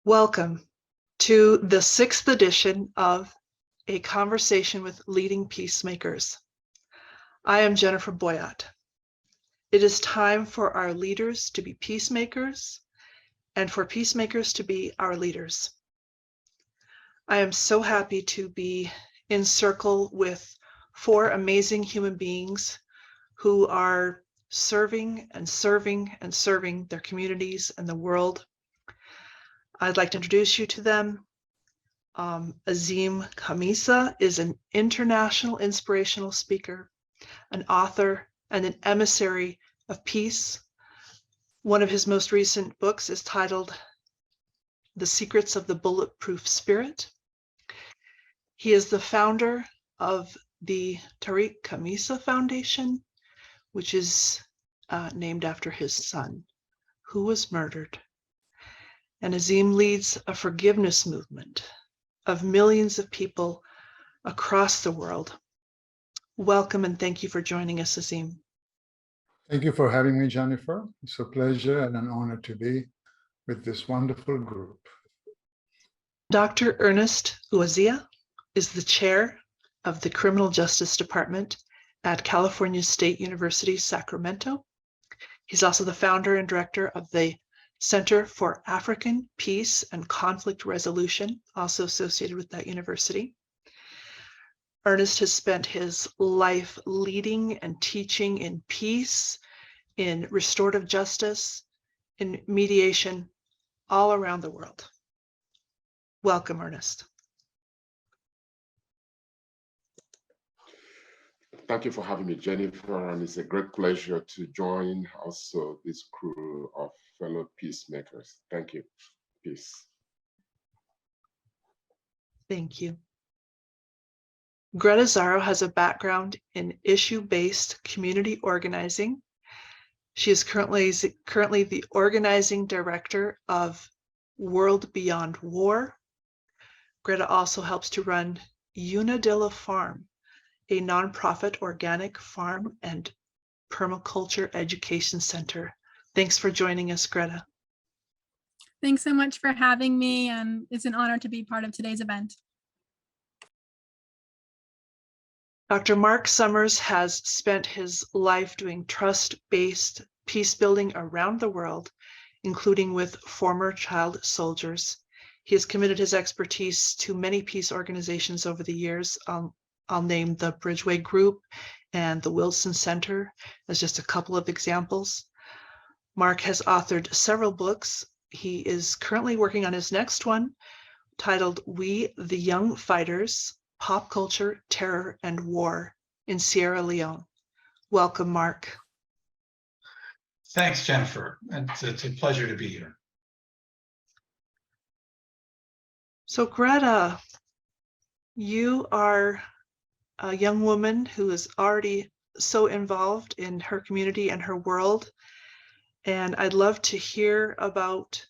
Welcome to the sixth edition of A Conversation with Leading Peacemakers. I am Jennifer Boyott. It is time for our leaders to be peacemakers and for peacemakers to be our leaders. I am so happy to be in circle with four amazing human beings who are serving and serving and serving their communities and the world. I'd like to introduce you to them. Azim Khamisa is an international inspirational speaker, an author, and an emissary of peace. One of his most recent books is titled The Secrets of the Bulletproof Spirit. He is the founder of the Tariq Khamisa Foundation, which is named after his son, who was murdered. And Azim leads a forgiveness movement of millions of people across the world. Welcome and thank you for joining us, Azim. Thank you for having me, Jennifer. It's a pleasure and an honor to be with this wonderful group. Dr. Ernest Uwazie is the chair of the Criminal Justice Department at California State University, Sacramento. He's also the founder and director of the Center for African Peace and Conflict Resolution, also associated with that university. Ernest has spent his life leading and teaching in peace, in restorative justice, in mediation, all around the world. Welcome, Ernest. Thank you for having me, Jennifer, and it's a great pleasure to join also this crew of fellow peacemakers. Thank you. Peace. Thank you. Greta Zarro has a background in issue-based community organizing. She is currently the organizing director of World Beyond War. Greta also helps to run Unadilla Farm, a nonprofit organic farm and permaculture education center. Thanks for joining us, Greta. Thanks so much for having me, and it's an honor to be part of today's event. Dr. Marc Sommers has spent his life doing trust-based peace building around the world, including with former child soldiers. He has committed his expertise to many peace organizations over the years. I'll name the Bridgeway Group and the Wilson Center as just a couple of examples. Marc has authored several books. He is currently working on his next one, titled We the Young Fighters, Pop Culture, Terror, and War in Sierra Leone. Welcome, Marc. Thanks, Jennifer. It's a pleasure to be here. So Greta, you are a young woman who is already so involved in her community and her world. And I'd love to hear about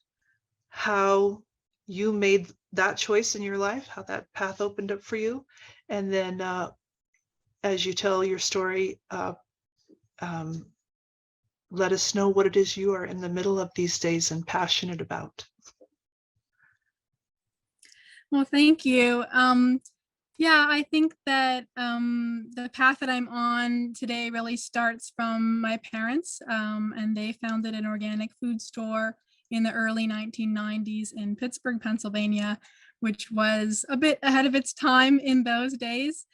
how you made that choice in your life, how that path opened up for you. And then as you tell your story, let us know what it is you are in the middle of these days and passionate about. Well, thank you. Yeah, I think that the path that I'm on today really starts from my parents, and they founded an organic food store in the early 1990s in Pittsburgh, Pennsylvania, which was a bit ahead of its time in those days.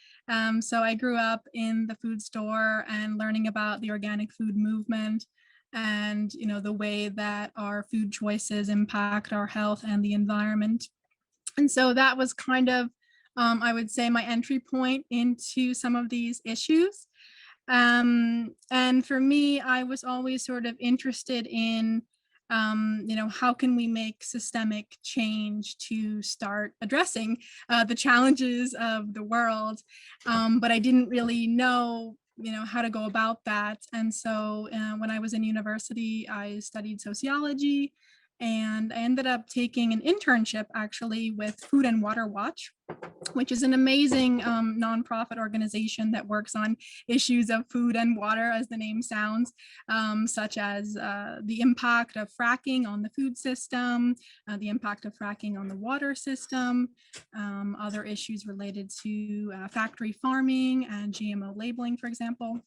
So I grew up in the food store and learning about the organic food movement and, you know, the way that our food choices impact our health and the environment. And so that was kind of, I would say, my entry point into some of these issues. And for me, I was always sort of interested in, you know, how can we make systemic change to start addressing the challenges of the world? But I didn't really know, you know, how to go about that. And so when I was in university, I studied sociology. And I ended up taking an internship actually with Food and Water Watch, which is an amazing nonprofit organization that works on issues of food and water, as the name sounds, such as the impact of fracking on the food system, the impact of fracking on the water system, other issues related to factory farming and GMO labeling, for example.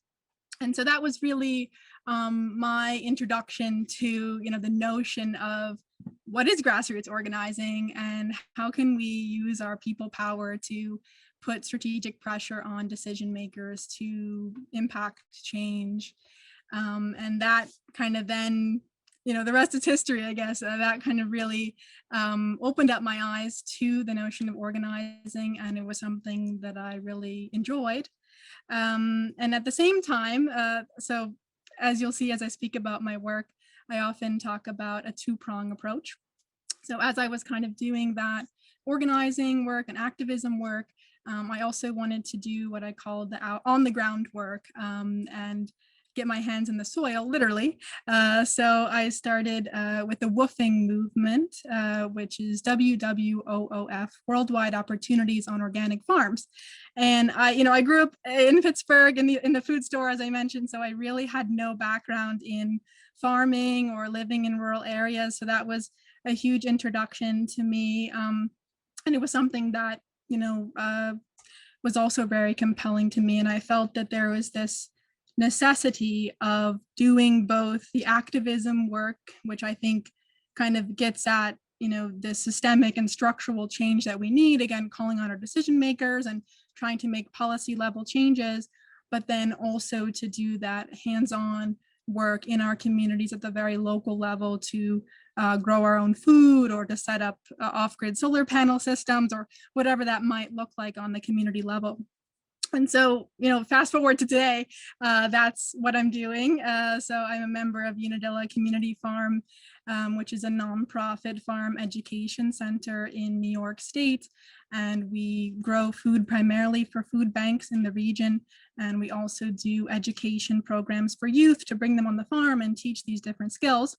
And so that was really my introduction to, the notion of what is grassroots organizing and how can we use our people power to put strategic pressure on decision makers to impact change. And that kind of then, the rest is history, I guess. That kind of really opened up my eyes to the notion of organizing, and it was something that I really enjoyed. And at the same time, so as you'll see as I speak about my work, I often talk about a two-prong approach. So as I was kind of doing that organizing work and activism work, I also wanted to do what I call the on-the-ground work and get my hands in the soil, literally. So I started with the WWOOFing movement, which is WWOOF, Worldwide Opportunities on Organic Farms. And I grew up in Pittsburgh in the food store, as I mentioned, so I really had no background in farming or living in rural areas. So that was a huge introduction to me. And it was something that, was also very compelling to me. And I felt that there was this necessity of doing both the activism work, which I think kind of gets at, the systemic and structural change that we need, again, calling on our decision makers and trying to make policy level changes, but then also to do that hands-on work in our communities at the very local level to grow our own food or to set up off-grid solar panel systems or whatever that might look like on the community level. And so, fast forward to today, that's what I'm doing. So I'm a member of Unadilla Community Farm, which is a nonprofit farm education center in New York State. And we grow food primarily for food banks in the region. And we also do education programs for youth to bring them on the farm and teach these different skills.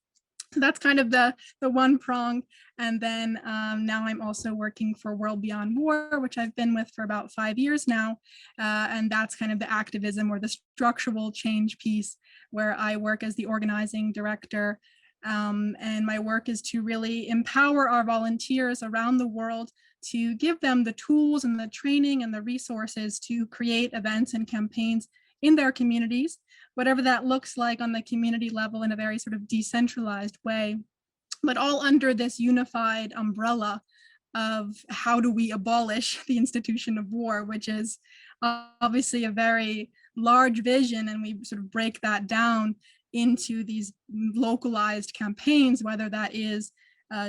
So that's kind of the one prong. And then now I'm also working for World Beyond War, which I've been with for about 5 years now. And that's kind of the activism or the structural change piece where I work as the organizing director. And my work is to really empower our volunteers around the world to give them the tools and the training and the resources to create events and campaigns in their communities, whatever that looks like on the community level in a very sort of decentralized way, but all under this unified umbrella of how do we abolish the institution of war, which is obviously a very large vision, and we sort of break that down into these localized campaigns, whether that is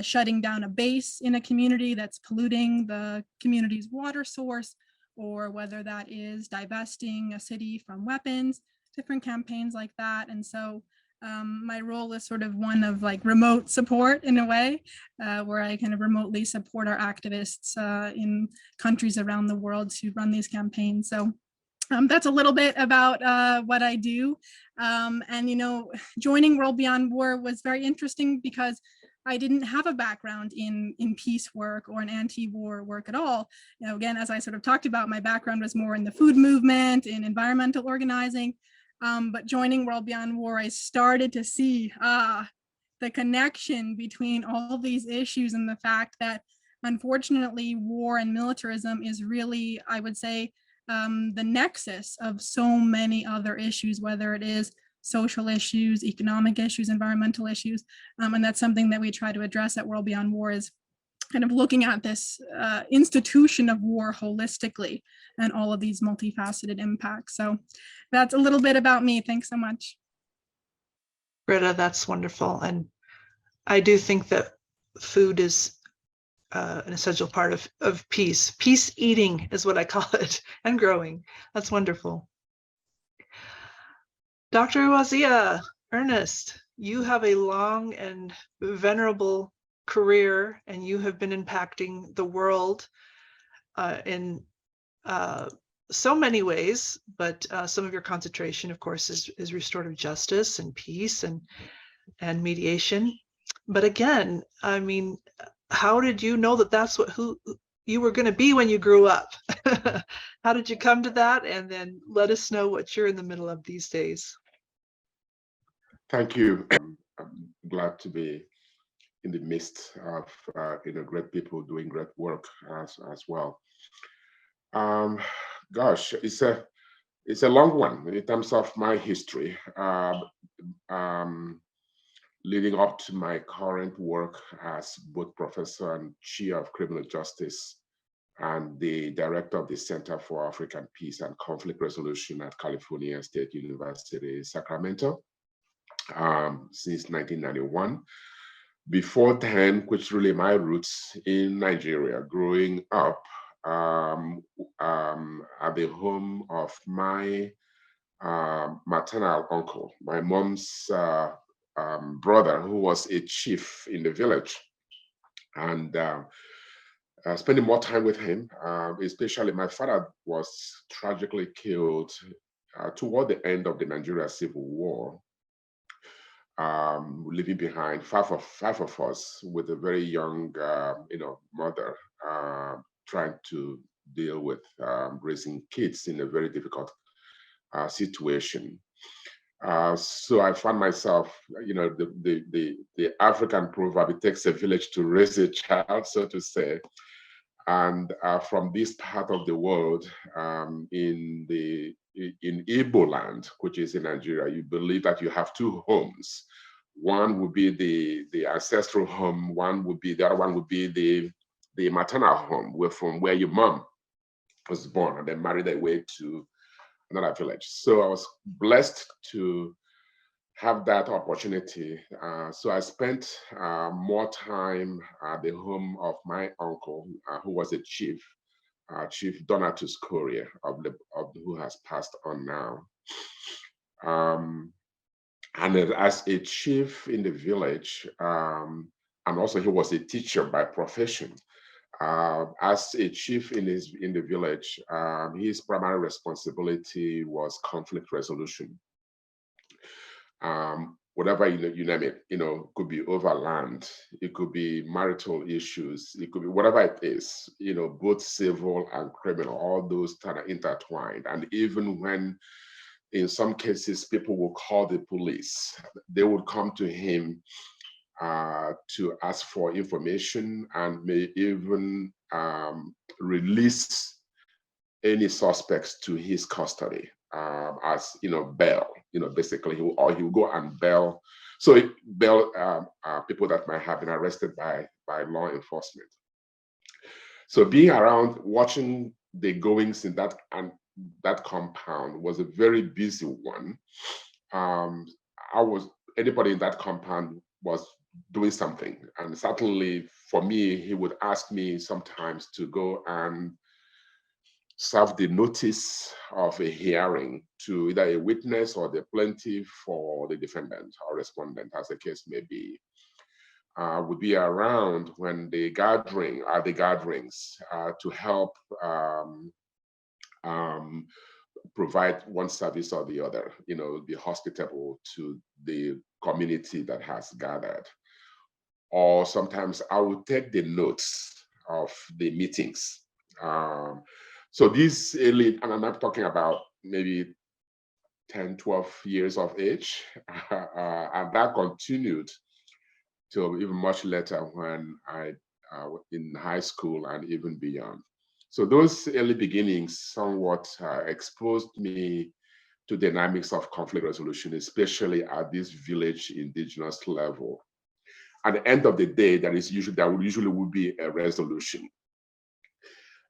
shutting down a base in a community that's polluting the community's water source, or whether that is divesting a city from weapons, different campaigns like that. And so my role is sort of one of like remote support in a way, where I kind of remotely support our activists in countries around the world to run these campaigns. So that's a little bit about what I do. And, joining World Beyond War was very interesting because I didn't have a background in peace work or in anti-war work at all. Again, as I sort of talked about, my background was more in the food movement, in environmental organizing. But joining World Beyond War, I started to see the connection between all these issues and the fact that, unfortunately, war and militarism is really, I would say, the nexus of so many other issues, whether it is social issues, economic issues, environmental issues. And that's something that we try to address at World Beyond War, is kind of looking at this institution of war holistically and all of these multifaceted impacts. So that's a little bit about me. Thanks so much. Greta, that's wonderful. And I do think that food is an essential part of peace. Peace eating is what I call it, and growing. That's wonderful. Dr. Uwazie, Ernest, you have a long and venerable career, and you have been impacting the world in so many ways, but some of your concentration, of course, is restorative justice and peace and mediation. But again, I mean, how did you know that that's who you were going to be when you grew up? How did you come to that? And then let us know what you're in the middle of these days. Thank you. I'm glad to be in the midst of great people doing great work as well. Gosh, it's a long one in terms of my history. Leading up to my current work as both professor and chair of criminal justice and the director of the Center for African Peace and Conflict Resolution at California State University, Sacramento, since 1991. Before then, which really my roots in Nigeria, growing up at the home of my maternal uncle, my mom's brother, who was a chief in the village, and spending more time with him, especially my father was tragically killed toward the end of the Nigeria Civil War, leaving behind five of us with a very young, mother trying to deal with raising kids in a very difficult situation. So I found myself, the African proverb, it takes a village to raise a child, so to say. And from this part of the world, in Igbo land, which is in Nigeria, you believe that you have two homes. One would be the ancestral home. The other one would be the maternal home, where your mom was born and then married away to another village. So I was blessed to have that opportunity. So I spent more time at the home of my uncle, who was a chief, Chief Donatus Korea, who has passed on now. And as a chief in the village, and also he was a teacher by profession. As a chief in the village, his primary responsibility was conflict resolution. Whatever you name it, could be over land, it could be marital issues, it could be whatever it is, both civil and criminal, all those kind of intertwined. And even when, in some cases, people will call the police, they would come to him to ask for information and may even release any suspects to his custody as bail. Basically, he will go and bail. So bail people that might have been arrested by law enforcement. So being around, watching the goings in that compound was a very busy one. Anybody in that compound was doing something, and certainly for me, he would ask me sometimes to go and serve the notice of a hearing to either a witness or the plaintiff or the defendant or respondent, as the case may be. Would be around when the gatherings to help provide one service or the other, be hospitable to the community that has gathered. Or sometimes I would take the notes of the meetings. So these early, and I'm not talking about maybe 10, 12 years of age, and that continued till even much later when I in high school and even beyond. So those early beginnings somewhat exposed me to dynamics of conflict resolution, especially at this village indigenous level. At the end of the day, there usually would be a resolution.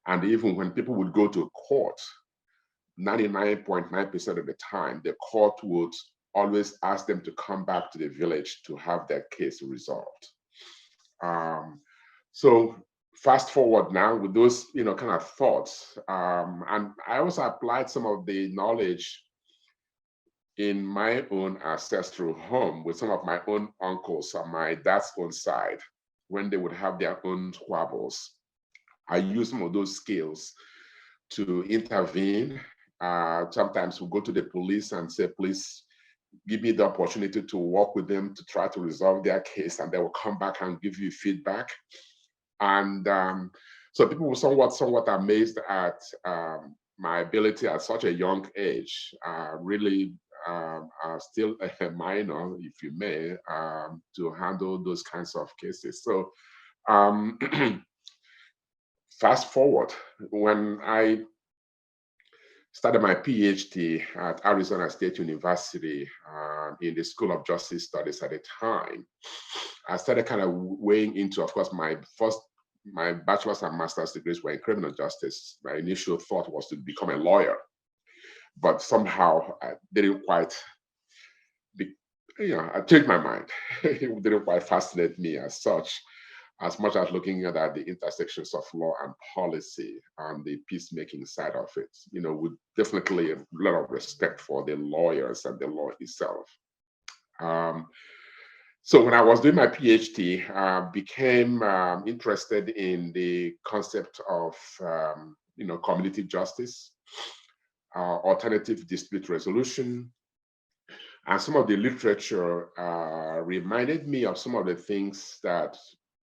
And even when people would go to court, 99.9% of the time, the court would always ask them to come back to the village to have their case resolved. So fast forward now with those, kind of thoughts, and I also applied some of the knowledge in my own ancestral home with some of my own uncles on my dad's own side when they would have their own squabbles. I use some of those skills to intervene. Sometimes we'll go to the police and say, please, give me the opportunity to work with them to try to resolve their case, and they will come back and give you feedback. And so people were somewhat amazed at my ability at such a young age, really still a minor, if you may, to handle those kinds of cases. So fast forward, when I started my PhD at Arizona State University in the School of Justice Studies at the time, I started kind of weighing into, of course, my bachelor's and master's degrees were in criminal justice. My initial thought was to become a lawyer, but somehow I didn't quite, I changed my mind. It didn't quite fascinate me as much as looking at the intersections of law and policy and the peacemaking side of it, with definitely a lot of respect for the lawyers and the law itself. So when I was doing my PhD, I became interested in the concept of, community justice, alternative dispute resolution, and some of the literature reminded me of some of the things that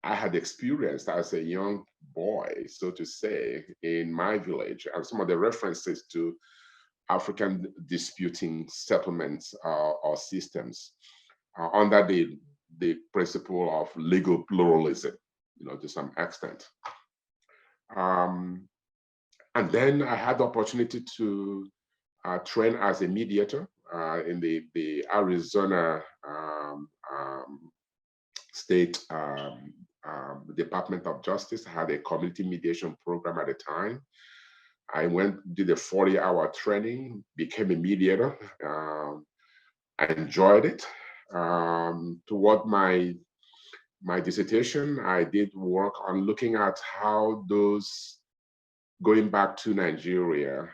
I had experienced as a young boy, so to say, in my village, and some of the references to African disputing settlements or systems under the principle of legal pluralism, to some extent. And then I had the opportunity to train as a mediator in the Arizona State Department of Justice. I had a community mediation program at the time. I did a 40-hour training, became a mediator. I enjoyed it. Toward my dissertation, I did work on looking at how those, going back to Nigeria,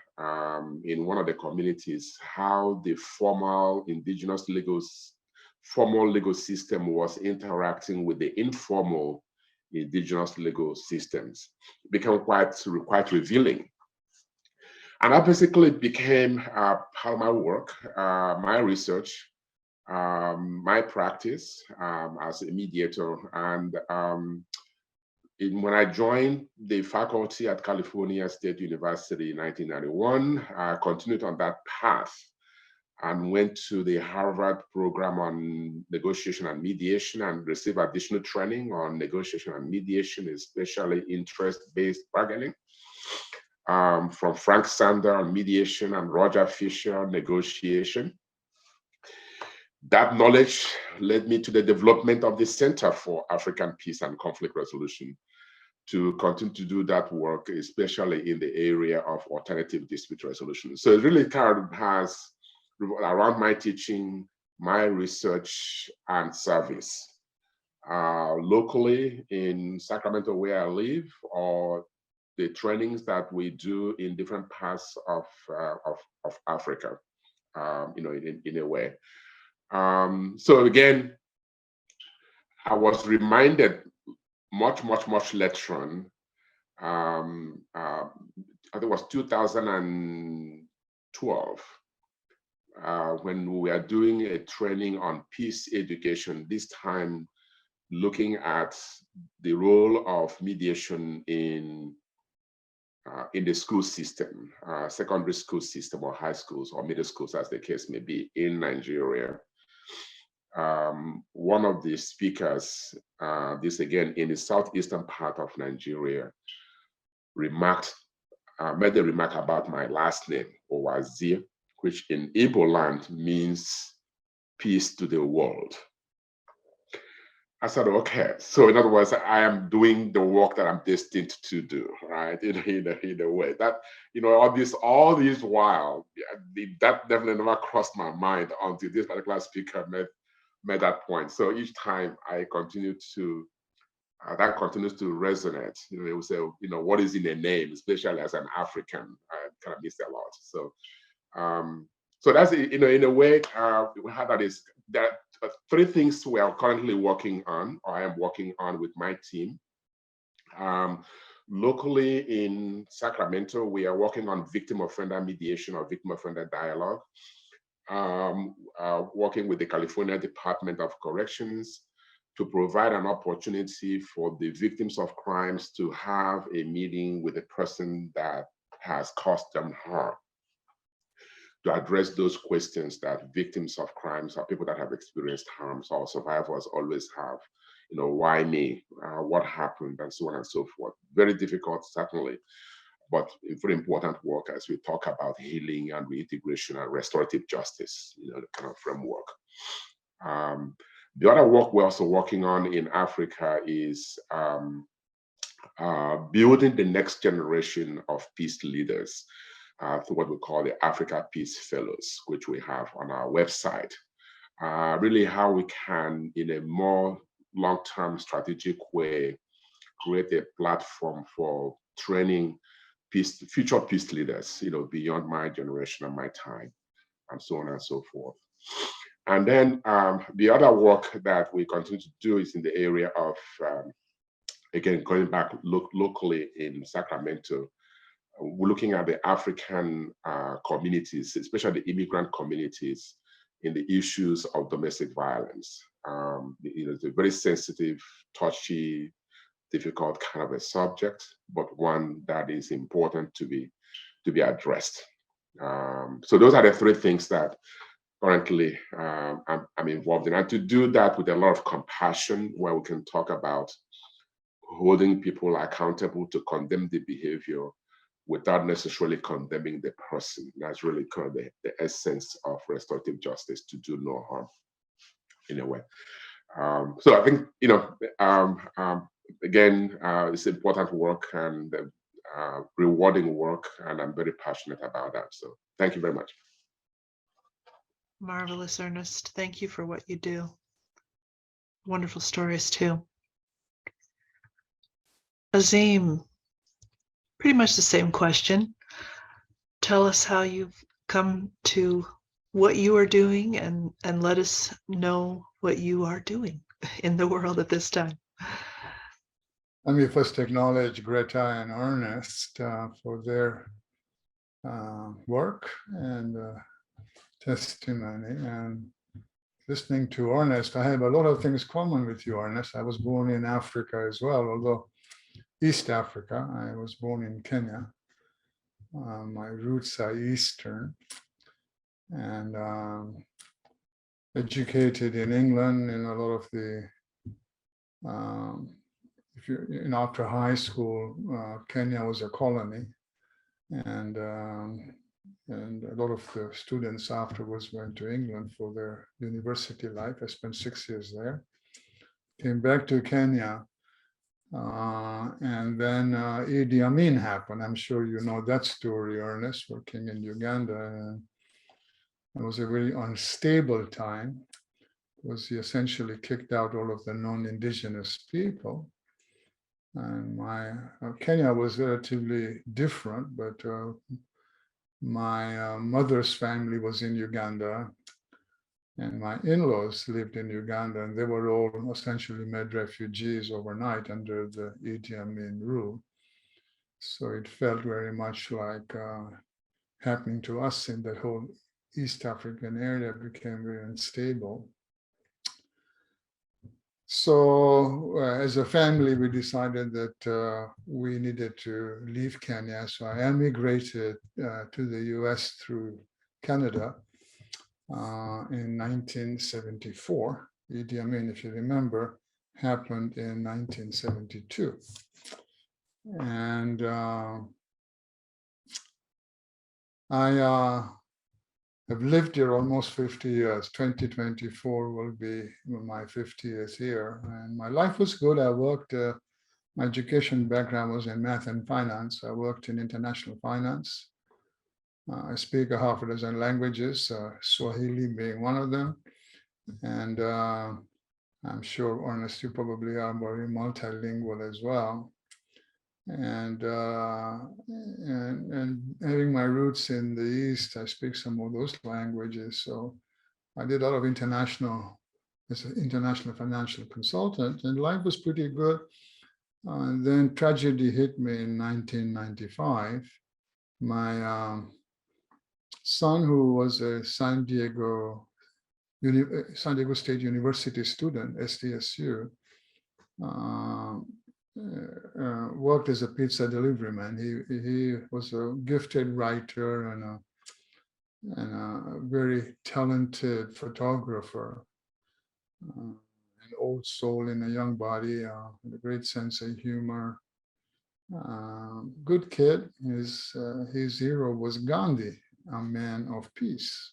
in one of the communities, how the formal indigenous formal legal system was interacting with the informal indigenous legal systems. It became quite revealing. And that basically became part of my work, my research, my practice as a mediator. And when I joined the faculty at California State University in 1991, I continued on that path and went to the Harvard program on negotiation and mediation and received additional training on negotiation and mediation, especially interest-based bargaining, from Frank Sander on mediation and Roger Fisher on negotiation. That knowledge led me to the development of the Center for African Peace and Conflict Resolution to continue to do that work, especially in the area of alternative dispute resolution. So it really kind of has around my teaching, my research and service, locally in Sacramento where I live, or the trainings that we do in different parts of Africa, in a way. So again, I was reminded much later on, I think it was 2012, when we were doing a training on peace education, this time looking at the role of mediation in the school system, secondary school system or high schools or middle schools, as the case may be, in Nigeria. One of the speakers, this again in the southeastern part of Nigeria, made a remark about my last name, Uwazie, which in Igbo land means peace to the world. I said, okay, so in other words, I am doing the work that I'm destined to do, right? In a way that, all these while, that definitely never crossed my mind until this particular speaker made that point. So each time I continue to, that continues to resonate. They will say, what is in a name, especially as an African, I kind of miss a lot. So, so that's, in a way, how that is, that three things we are currently working on, or I am working on with my team. Locally in Sacramento, we are working on victim-offender mediation or victim-offender dialogue. working with the California Department of Corrections to provide an opportunity for the victims of crimes to have a meeting with the person that has caused them harm, to address those questions that victims of crimes or people that have experienced harms or survivors always have. You know, why me? What happened? And so on and so forth. Very difficult, certainly, but very important work as we talk about healing and reintegration and restorative justice, you know, the kind of framework. The other work we're also working on in Africa is building the next generation of peace leaders through what we call the Africa Peace Fellows, which we have on our website. Really how we can, in a more long-term strategic way, create a platform for training future peace leaders, you know, beyond my generation and my time, and so on and so forth. And then the other work that we continue to do is in the area of, again, going back locally in Sacramento, we're looking at the African communities, especially the immigrant communities, in the issues of domestic violence. You know, it's a very sensitive, touchy, difficult kind of a subject, but one that is important to be addressed. So those are the three things that currently I'm involved in, and to do that with a lot of compassion, where we can talk about holding people accountable to condemn the behavior without necessarily condemning the person. That's really kind of the essence of restorative justice, to do no harm in a way. So I think, you know, again, it's important work and rewarding work, and I'm very passionate about that. So thank you very much. Marvelous, Ernest. Thank you for what you do. Wonderful stories too. Azim, pretty much the same question. Tell us how you've come to what you are doing, and let us know what you are doing in the world at this time. Let me first acknowledge Greta and Ernest for their work and testimony. And listening to Ernest, I have a lot of things common with you, Ernest. I was born in Africa as well, although East Africa. I was born in Kenya. My roots are Eastern, and educated in England in a lot of the, if you, after high school, Kenya was a colony, and a lot of the students afterwards went to England for their university life. I spent 6 years there. Came back to Kenya, and then Idi Amin happened. I'm sure you know that story, Ernest, working in Uganda. And it was a very unstable time, because he essentially kicked out all of the non-indigenous people. And Kenya was relatively different, but my mother's family was in Uganda, and my in-laws lived in Uganda, and they were all essentially made refugees overnight under the Idi Amin rule. So it felt very much like happening to us in that whole East African area became very unstable. So as a family, we decided that we needed to leave Kenya. So I emigrated to the US through Canada in 1974. Idi Amin, if you remember, happened in 1972. And I have lived here almost 50 years. 2024 will be my 50th year. And my life was good. I worked, my education background was in math and finance. I worked in international finance. I speak a half a dozen languages, Swahili being one of them. And I'm sure, Ernest, you probably are very multilingual as well. And having my roots in the East, I speak some of those languages. So I did a lot of international, as an international financial consultant, and life was pretty good. And then tragedy hit me in 1995. My son, who was a San Diego State University student, SDSU, worked as a pizza delivery man. He was a gifted writer and a very talented photographer, an old soul in a young body, with a great sense of humor. Good kid. His hero was Gandhi, a man of peace.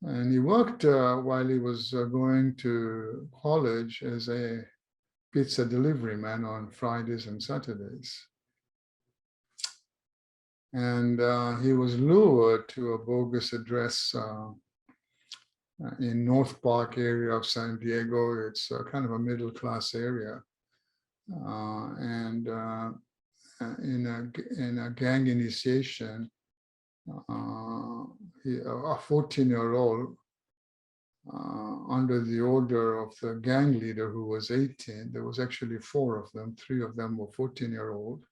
And he worked while he was going to college as a pizza delivery man on Fridays and Saturdays. And he was lured to a bogus address in North Park area of San Diego. It's kind of a middle class area. And in a gang initiation, a 14-year-old, under the order of the gang leader who was 18, there was actually 4 of them, 3 of them were 14-year-old.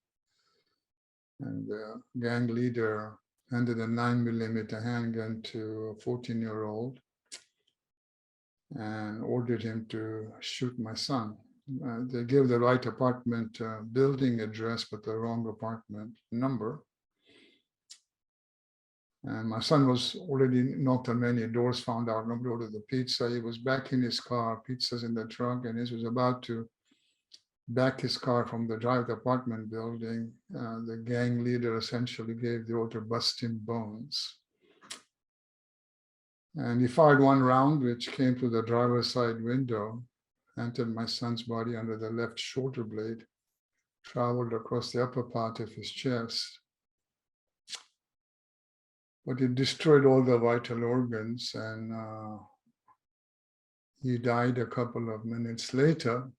And the gang leader handed a 9mm handgun to a 14-year-old and ordered him to shoot my son. They gave the right apartment building address, but the wrong apartment number. And my son was already knocked on many doors, found out nobody ordered the pizza. He was back in his car, pizza's in the trunk, and he was about to back his car from the drive apartment building. The gang leader essentially gave the order, bust him bones. And he fired 1 round, which came through the driver's side window, entered my son's body under the left shoulder blade, traveled across the upper part of his chest. But it destroyed all the vital organs, and he died a couple of minutes later,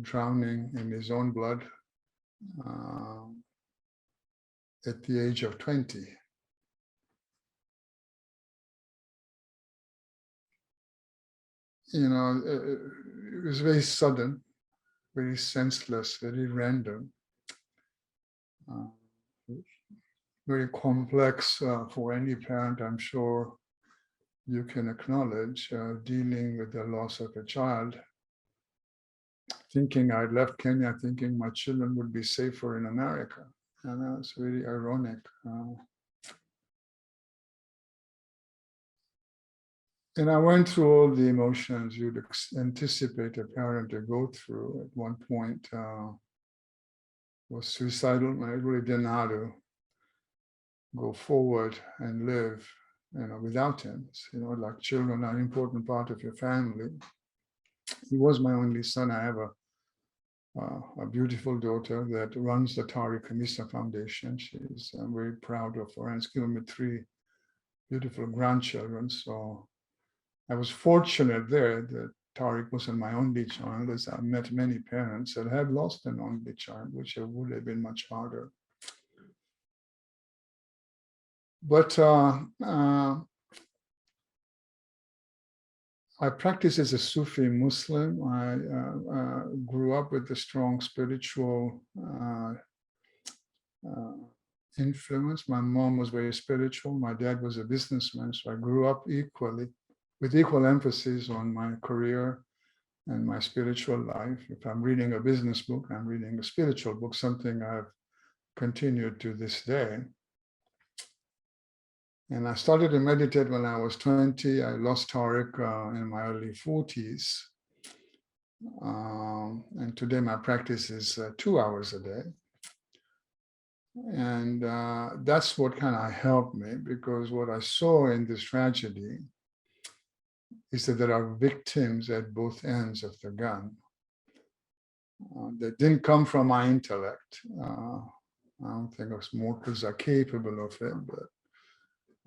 drowning in his own blood at the age of 20. You know, it was very sudden, very senseless, very random. Very complex for any parent, I'm sure you can acknowledge, dealing with the loss of a child. Thinking I'd left Kenya, thinking my children would be safer in America. And that's really ironic. And I went through all the emotions you'd anticipate a parent to go through. At one point, was suicidal. I really didn't know how to go forward and live, without him. Like children are an important part of your family. He was my only son. I have a beautiful daughter that runs the Tariq Khamisa Foundation. She's very proud of her, and it's given me 3 beautiful grandchildren. So I was fortunate there that Tariq wasn't my only child, as I've met many parents that have lost an only child, which would have been much harder. But I practice as a Sufi Muslim. I grew up with a strong spiritual influence. My mom was very spiritual. My dad was a businessman, so I grew up with equal emphasis on my career and my spiritual life. If I'm reading a business book, I'm reading a spiritual book, something I've continued to this day. And I started to meditate when I was 20. I lost Tariq in my early 40s. And today my practice is 2 hours a day. And that's what kind of helped me, because what I saw in this tragedy is that there are victims at both ends of the gun that didn't come from my intellect. I don't think us mortals are capable of it, but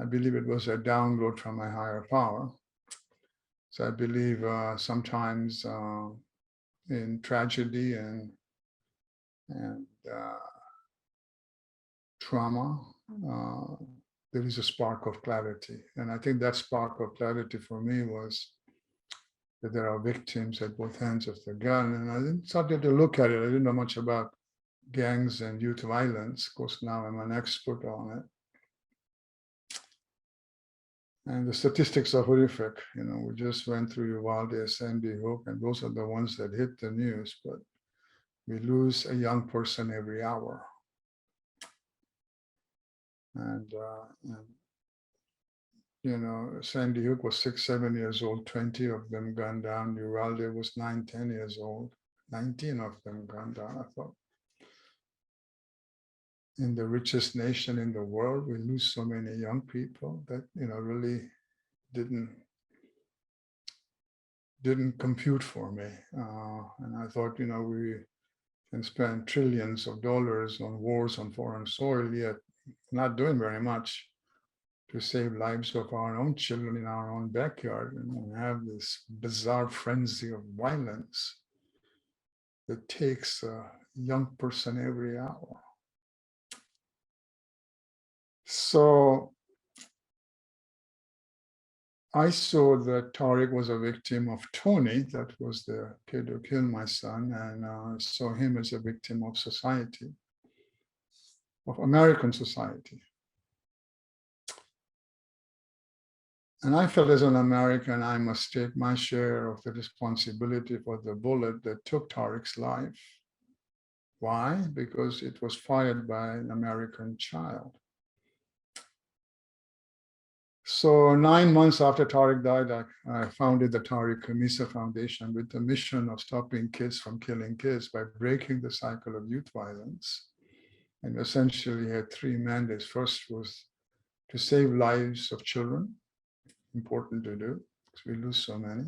I believe it was a download from my higher power. So I believe sometimes in tragedy and trauma, there is a spark of clarity. And I think that spark of clarity for me was that there are victims at both ends of the gun. And I started to look at it. I didn't know much about gangs and youth violence. Of course, now I'm an expert on it. And the statistics are horrific. You know, we just went through Uwazie, Sandy Hook, and those are the ones that hit the news. But we lose a young person every hour. And you know, Sandy Hook was 6, 7 years old, 20 of them gunned down. Uwazie was 9, 10 years old, 19 of them gunned down. I thought, in the richest nation in the world, we lose so many young people that, you know, really didn't compute for me. And I thought, you know, we can spend trillions of dollars on wars on foreign soil, yet not doing very much to save lives of our own children in our own backyard, and have this bizarre frenzy of violence that takes a young person every hour. So I saw that Tariq was a victim of Tony, that was the kid who killed my son, and I saw him as a victim of society, of American society. And I felt as an American, I must take my share of the responsibility for the bullet that took Tariq's life. Why? Because it was fired by an American child. So 9 months after Tariq died, I founded the Tariq Khamisa Foundation with the mission of stopping kids from killing kids by breaking the cycle of youth violence. And essentially had 3 mandates. First was to save lives of children, important to do, because we lose so many.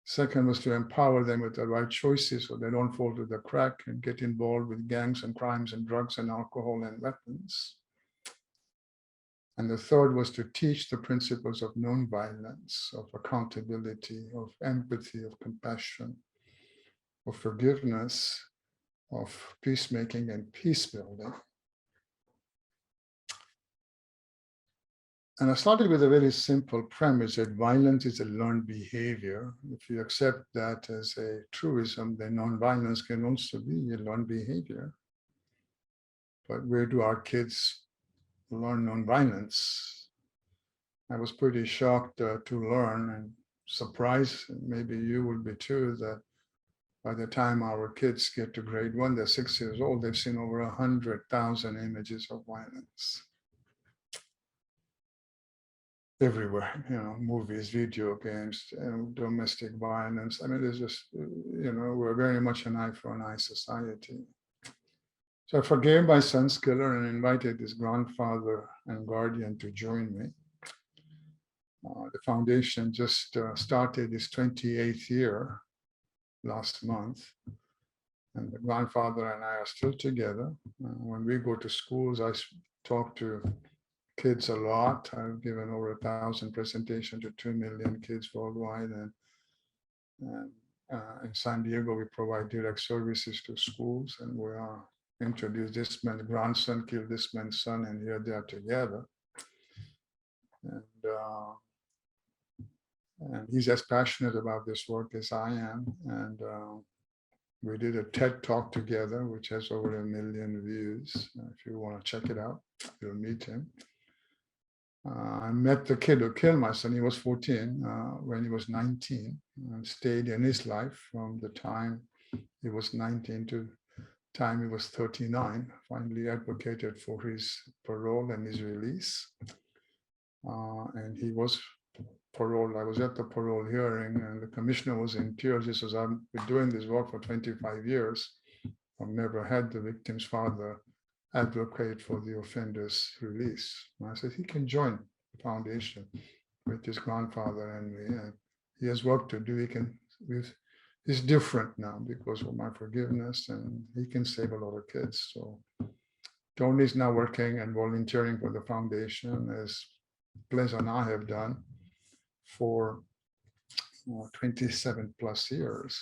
Second was to empower them with the right choices so they don't fall to the crack and get involved with gangs and crimes and drugs and alcohol and weapons. And the third was to teach the principles of nonviolence, of accountability, of empathy, of compassion, of forgiveness, of peacemaking and peace building. And I started with a very simple premise that violence is a learned behavior. If you accept that as a truism, then nonviolence can also be a learned behavior. But where do our kids learn nonviolence? I was pretty shocked to learn and surprised, and maybe you will be too, that by the time our kids get to grade 1, they're 6 years old, they've seen over 100,000 images of violence. Everywhere, you know, movies, video games, domestic violence. I mean, there's just, you know, we're very much an eye for an eye society. So I forgave my son's killer and invited his grandfather and guardian to join me. The foundation just started its 28th year last month. And the grandfather and I are still together. When we go to schools, I talk to kids a lot. I've given over 1,000 presentations to 2 million kids worldwide. And in San Diego, we provide direct services to schools, and we are introduced this man's grandson killed this man's son, and here they are together. And he's as passionate about this work as I am. And we did a TED Talk together, which has over 1 million views. If you want to check it out, you'll meet him. I met the kid who killed my son. He was 14 when he was 19, and stayed in his life from the time he was 19 to the time he was 39. Finally advocated for his parole and his release. And he was paroled. I was at the parole hearing, and the commissioner was in tears. He says, I've been doing this work for 25 years. I've never had the victim's father advocate for the offender's release. And I said, he can join the foundation with his grandfather and me. And he has work to do. He's different now because of my forgiveness, and he can save a lot of kids. So Tony's now working and volunteering for the foundation, as Blaise and I have done for 27 plus years.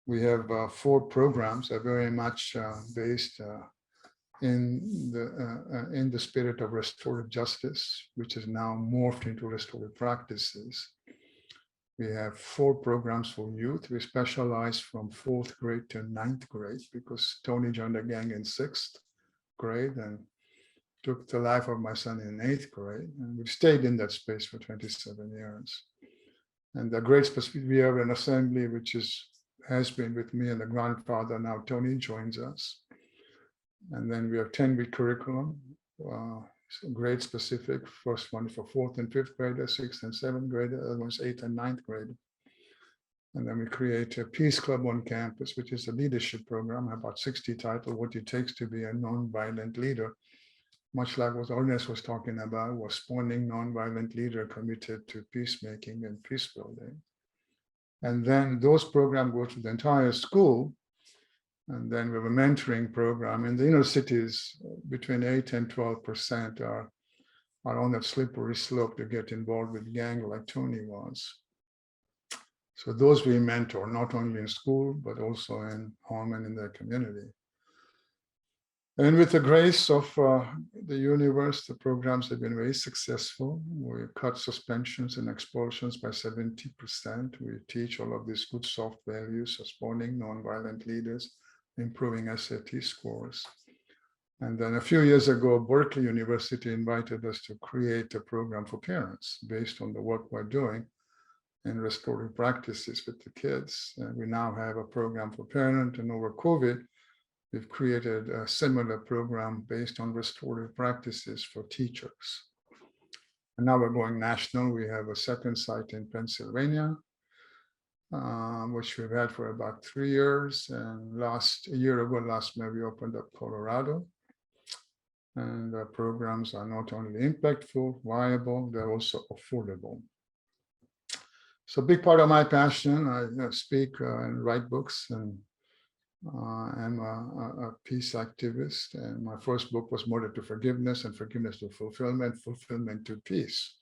We have 4 programs that are very much based in the spirit of restorative justice, which is now morphed into restorative practices. We have 4 programs for youth. We specialize from 4th grade to 9th grade because Tony joined the gang in 6th grade and took the life of my son in 8th grade. And we've stayed in that space for 27 years. And the great specific, we have an assembly which has been with me and the grandfather. Now Tony joins us. And then we have 10-week curriculum, grade specific. First one for 4th and 5th graders, 6th and 7th graders, other one's 8th and 9th grade. And then we create a Peace Club on campus, which is a leadership program, about 60 titles, what it takes to be a non-violent leader. Much like what Ernest was talking about, was spawning non-violent leader committed to peacemaking and peace building. And then those programs go to the entire school. And then we have a mentoring program. In the inner cities, between 8 and 12% are on that slippery slope to get involved with gang like Tony was. So those we mentor, not only in school, but also in home and in their community. And with the grace of the universe, the programs have been very successful. We cut suspensions and expulsions by 70%. We teach all of these good soft values of spawning nonviolent leaders, improving SAT scores. And then a few years ago, Berkeley University invited us to create a program for parents based on the work we're doing in restorative practices with the kids. And we now have a program for parents, and over COVID, we've created a similar program based on restorative practices for teachers. And now we're going national. We have a second site in Pennsylvania, which we've had for about 3 years. And a year ago, last May, we opened up Colorado. And the programs are not only impactful, viable, they're also affordable. So a big part of my passion, I speak and write books, and I'm a peace activist. And my first book was Murder to Forgiveness and Forgiveness to Fulfillment, Fulfillment to Peace.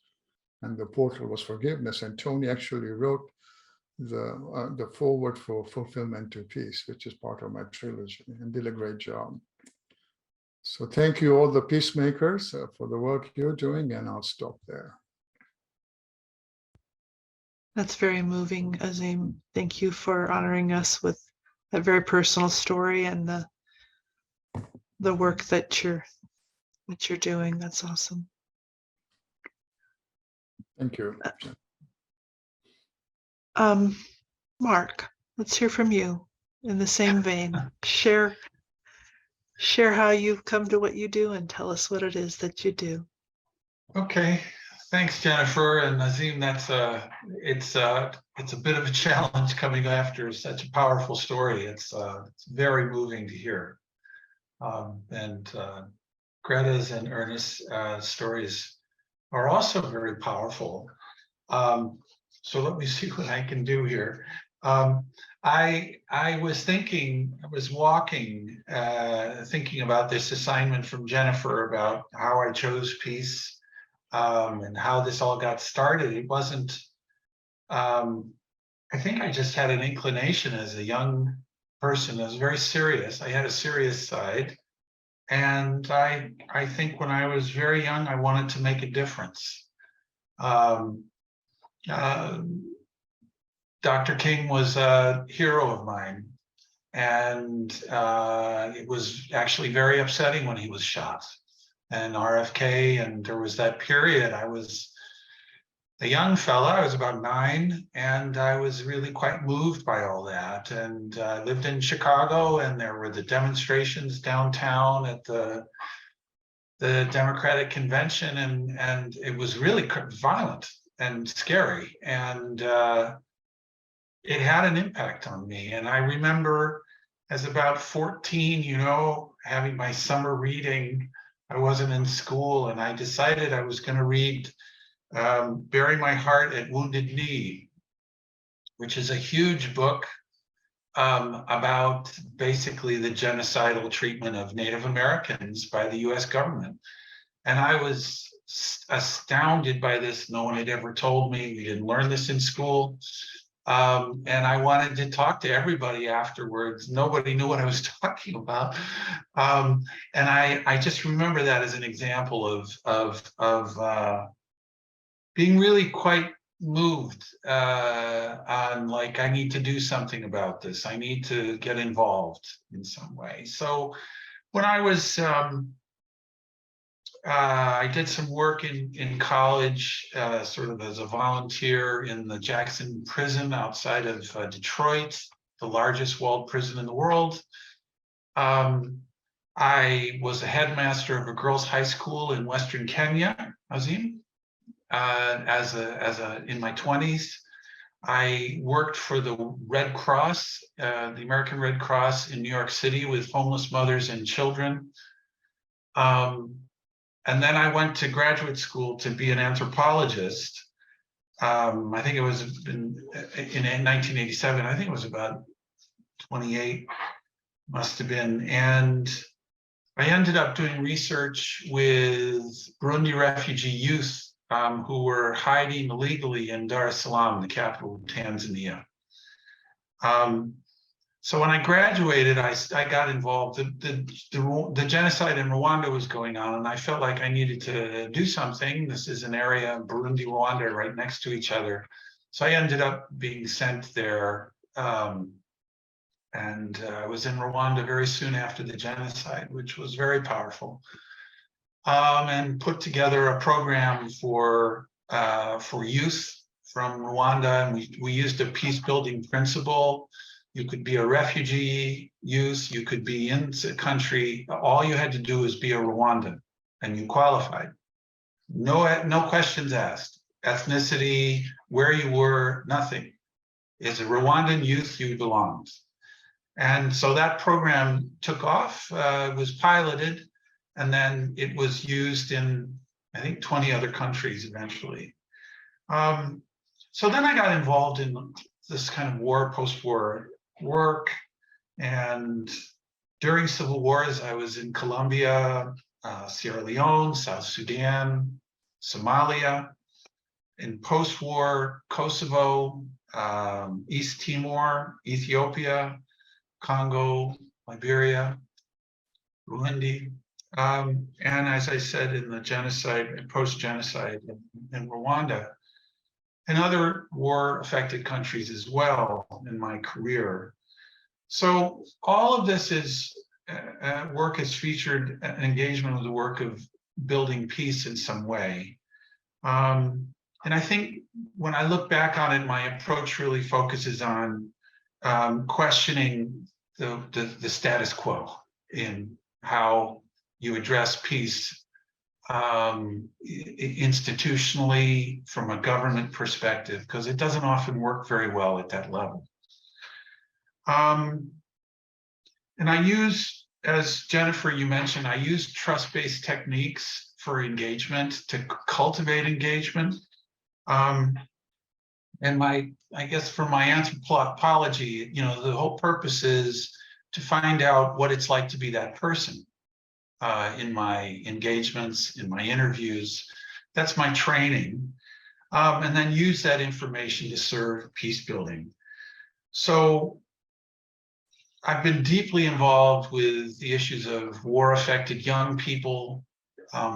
And the portal was forgiveness. And Tony actually wrote the foreword for Fulfillment to Peace, which is part of my trilogy, and did a great job. So thank you all the peacemakers for the work you're doing, and I'll stop there. That's very moving, Azim. Thank you for honoring us with a very personal story and the work that you're doing. That's awesome. Thank you. Marc, let's hear from you in the same vein. Share how you've come to what you do and tell us what it is that you do. Okay, thanks, Jennifer and Azim. It's a bit of a challenge coming after such a powerful story. It's very moving to hear. And Greta's and Ernest's stories are also very powerful. So let me see what I can do here. I was walking, thinking about this assignment from Jennifer about how I chose peace and how this all got started. It wasn't, I think I just had an inclination as a young person. I was very serious. I had a serious side. And I think when I was very young, I wanted to make a difference. Dr. King was a hero of mine, and it was actually very upsetting when he was shot, and RFK, and there was that period. I was a young fella, I was about 9, and I was really quite moved by all that. And I lived in Chicago, and there were the demonstrations downtown at the Democratic Convention, and it was really violent and scary, and it had an impact on me. And I remember as about 14, having my summer reading. I wasn't in school, and I decided I was going to read Bury My Heart at Wounded Knee, which is a huge book about basically the genocidal treatment of Native Americans by the US government. And I was astounded by this. No one had ever told me. We didn't learn this in school. And I wanted to talk to everybody afterwards. Nobody knew what I was talking about. And I just remember that as an example of being really quite moved on like, I need to do something about this. I need to get involved in some way. So when I was, I did some work in college, sort of as a volunteer in the Jackson prison outside of Detroit, the largest walled prison in the world. I was a headmaster of a girls' high school in Western Kenya, Azim, in my 20s. I worked for the Red Cross, the American Red Cross in New York City with homeless mothers and children. And then I went to graduate school to be an anthropologist. I think it was in 1987. I think it was about 28, must have been. And I ended up doing research with Burundi refugee youth who were hiding illegally in Dar es Salaam, the capital of Tanzania. So when I graduated, I got involved. The genocide in Rwanda was going on, and I felt like I needed to do something. This is an area, Burundi, Rwanda, right next to each other. So I ended up being sent there. And I was in Rwanda very soon after the genocide, which was very powerful. And put together a program for youth from Rwanda. And we used a peace building principle. You could be a refugee youth, you could be in the country. All you had to do was be a Rwandan, and you qualified. No questions asked. Ethnicity, where you were, nothing. As a Rwandan youth, you belonged. And so that program took off, was piloted, and then it was used in, I think, 20 other countries eventually. So then I got involved in this kind of war, post-war work. And during civil wars, I was in Colombia, Sierra Leone, South Sudan, Somalia. In post-war, Kosovo, East Timor, Ethiopia, Congo, Liberia, Burundi. And as I said, in the genocide and post-genocide in Rwanda, and other war-affected countries as well in my career. So all of this is work has featured an engagement with the work of building peace in some way. And I think when I look back on it, my approach really focuses on questioning the status quo in how you address peace institutionally from a government perspective, because it doesn't often work very well at that level. And I use, as Jennifer, you mentioned, I use trust-based techniques for engagement to cultivate engagement. And I guess for my anthropology, the whole purpose is to find out what it's like to be that person. In my engagements, in my interviews. That's my training. And then use that information to serve peace building. So I've been deeply involved with the issues of war-affected young people,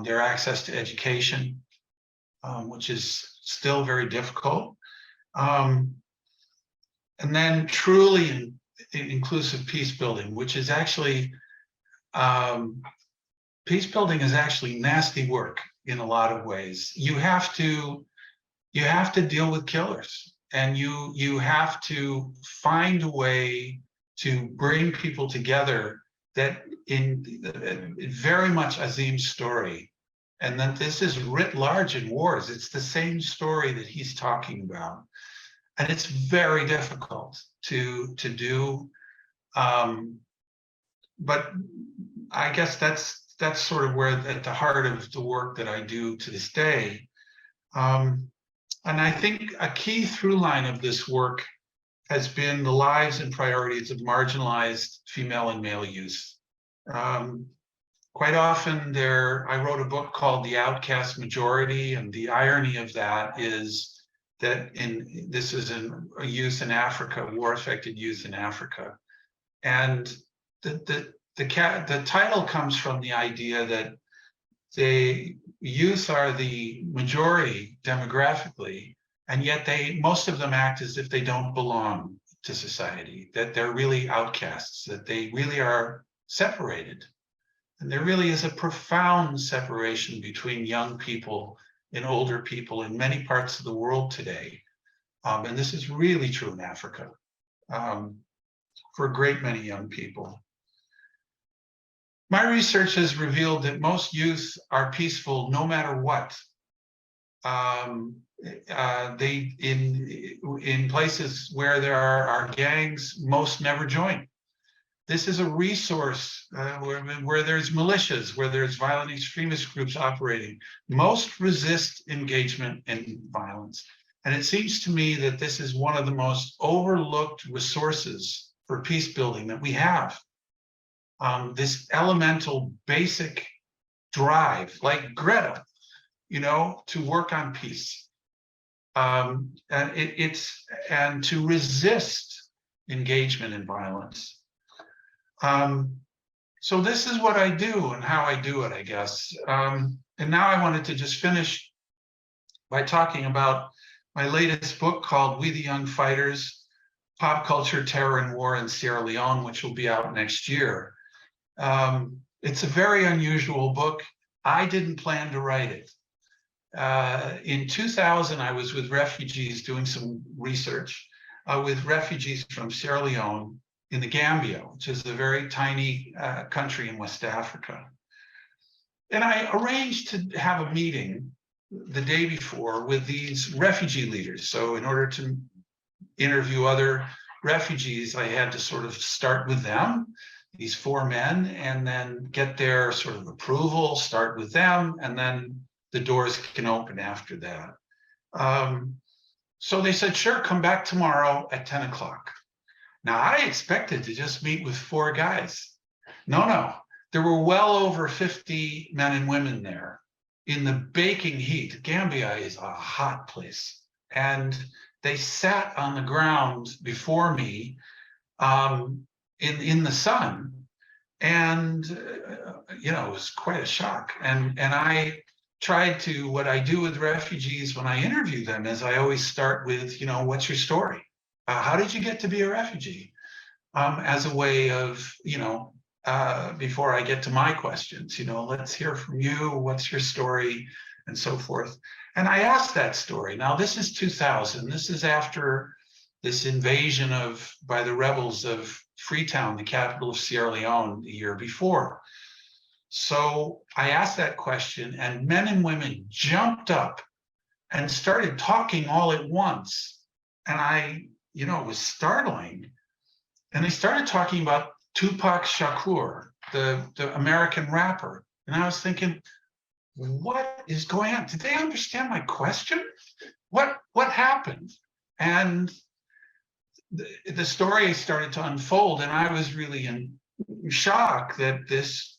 their access to education, which is still very difficult. And then truly inclusive peace building, which is actually peace building is actually nasty work in a lot of ways. You have to deal with killers, and you have to find a way to bring people together that in very much Azim's story, and that this is writ large in wars. It's the same story that he's talking about, and it's very difficult to do. But I guess that's sort of where at the heart of the work that I do to this day. And I think a key through line of this work has been the lives and priorities of marginalized female and male youth. Quite often I wrote a book called The Outcast Majority, and the irony of that is that this is a youth in Africa, war-affected youth in Africa. And the title comes from the idea that the youth are the majority demographically, And yet most of them act as if they don't belong to society, that they're really outcasts, that they really are separated. And there really is a profound separation between young people and older people in many parts of the world today. And this is really true in Africa for a great many young people. My research has revealed that most youth are peaceful no matter what. In places where there are gangs, most never join. This is a resource where there's militias, where there's violent extremist groups operating. Most resist engagement in violence. And it seems to me that this is one of the most overlooked resources for peace building that we have. This elemental basic drive, like Greta, to work on peace. And to resist engagement in violence. So this is what I do and how I do it, I guess. And now I wanted to just finish by talking about my latest book called We the Young Fighters, Pop Culture, Terror, and War in Sierra Leone, which will be out next year. It's a very unusual book. I didn't plan to write it. In 2000, I was with refugees doing some research with refugees from Sierra Leone in the Gambia, which is a very tiny country in West Africa. And I arranged to have a meeting the day before with these refugee leaders. So in order to interview other refugees, I had to sort of start with them, these 4 men, and then get their sort of approval, start with them, and then the doors can open after that. So they said, sure, come back tomorrow at 10 o'clock. Now, I expected to just meet with 4 guys. No, there were well over 50 men and women there in the baking heat. Gambia is a hot place. And they sat on the ground before me in the sun. And, it was quite a shock. And I tried to, what I do with refugees when I interview them is I always start with, what's your story? How did you get to be a refugee? As a way of, before I get to my questions, let's hear from you, what's your story, and so forth. And I asked that story. Now, this is 2000. This is after this invasion by the rebels of Freetown, the capital of Sierra Leone, the year before. So I asked that question, and men and women jumped up and started talking all at once. And it was startling. And they started talking about Tupac Shakur, the American rapper. And I was thinking, what is going on? Did they understand my question? What happened? And the story started to unfold, and I was really in shock that this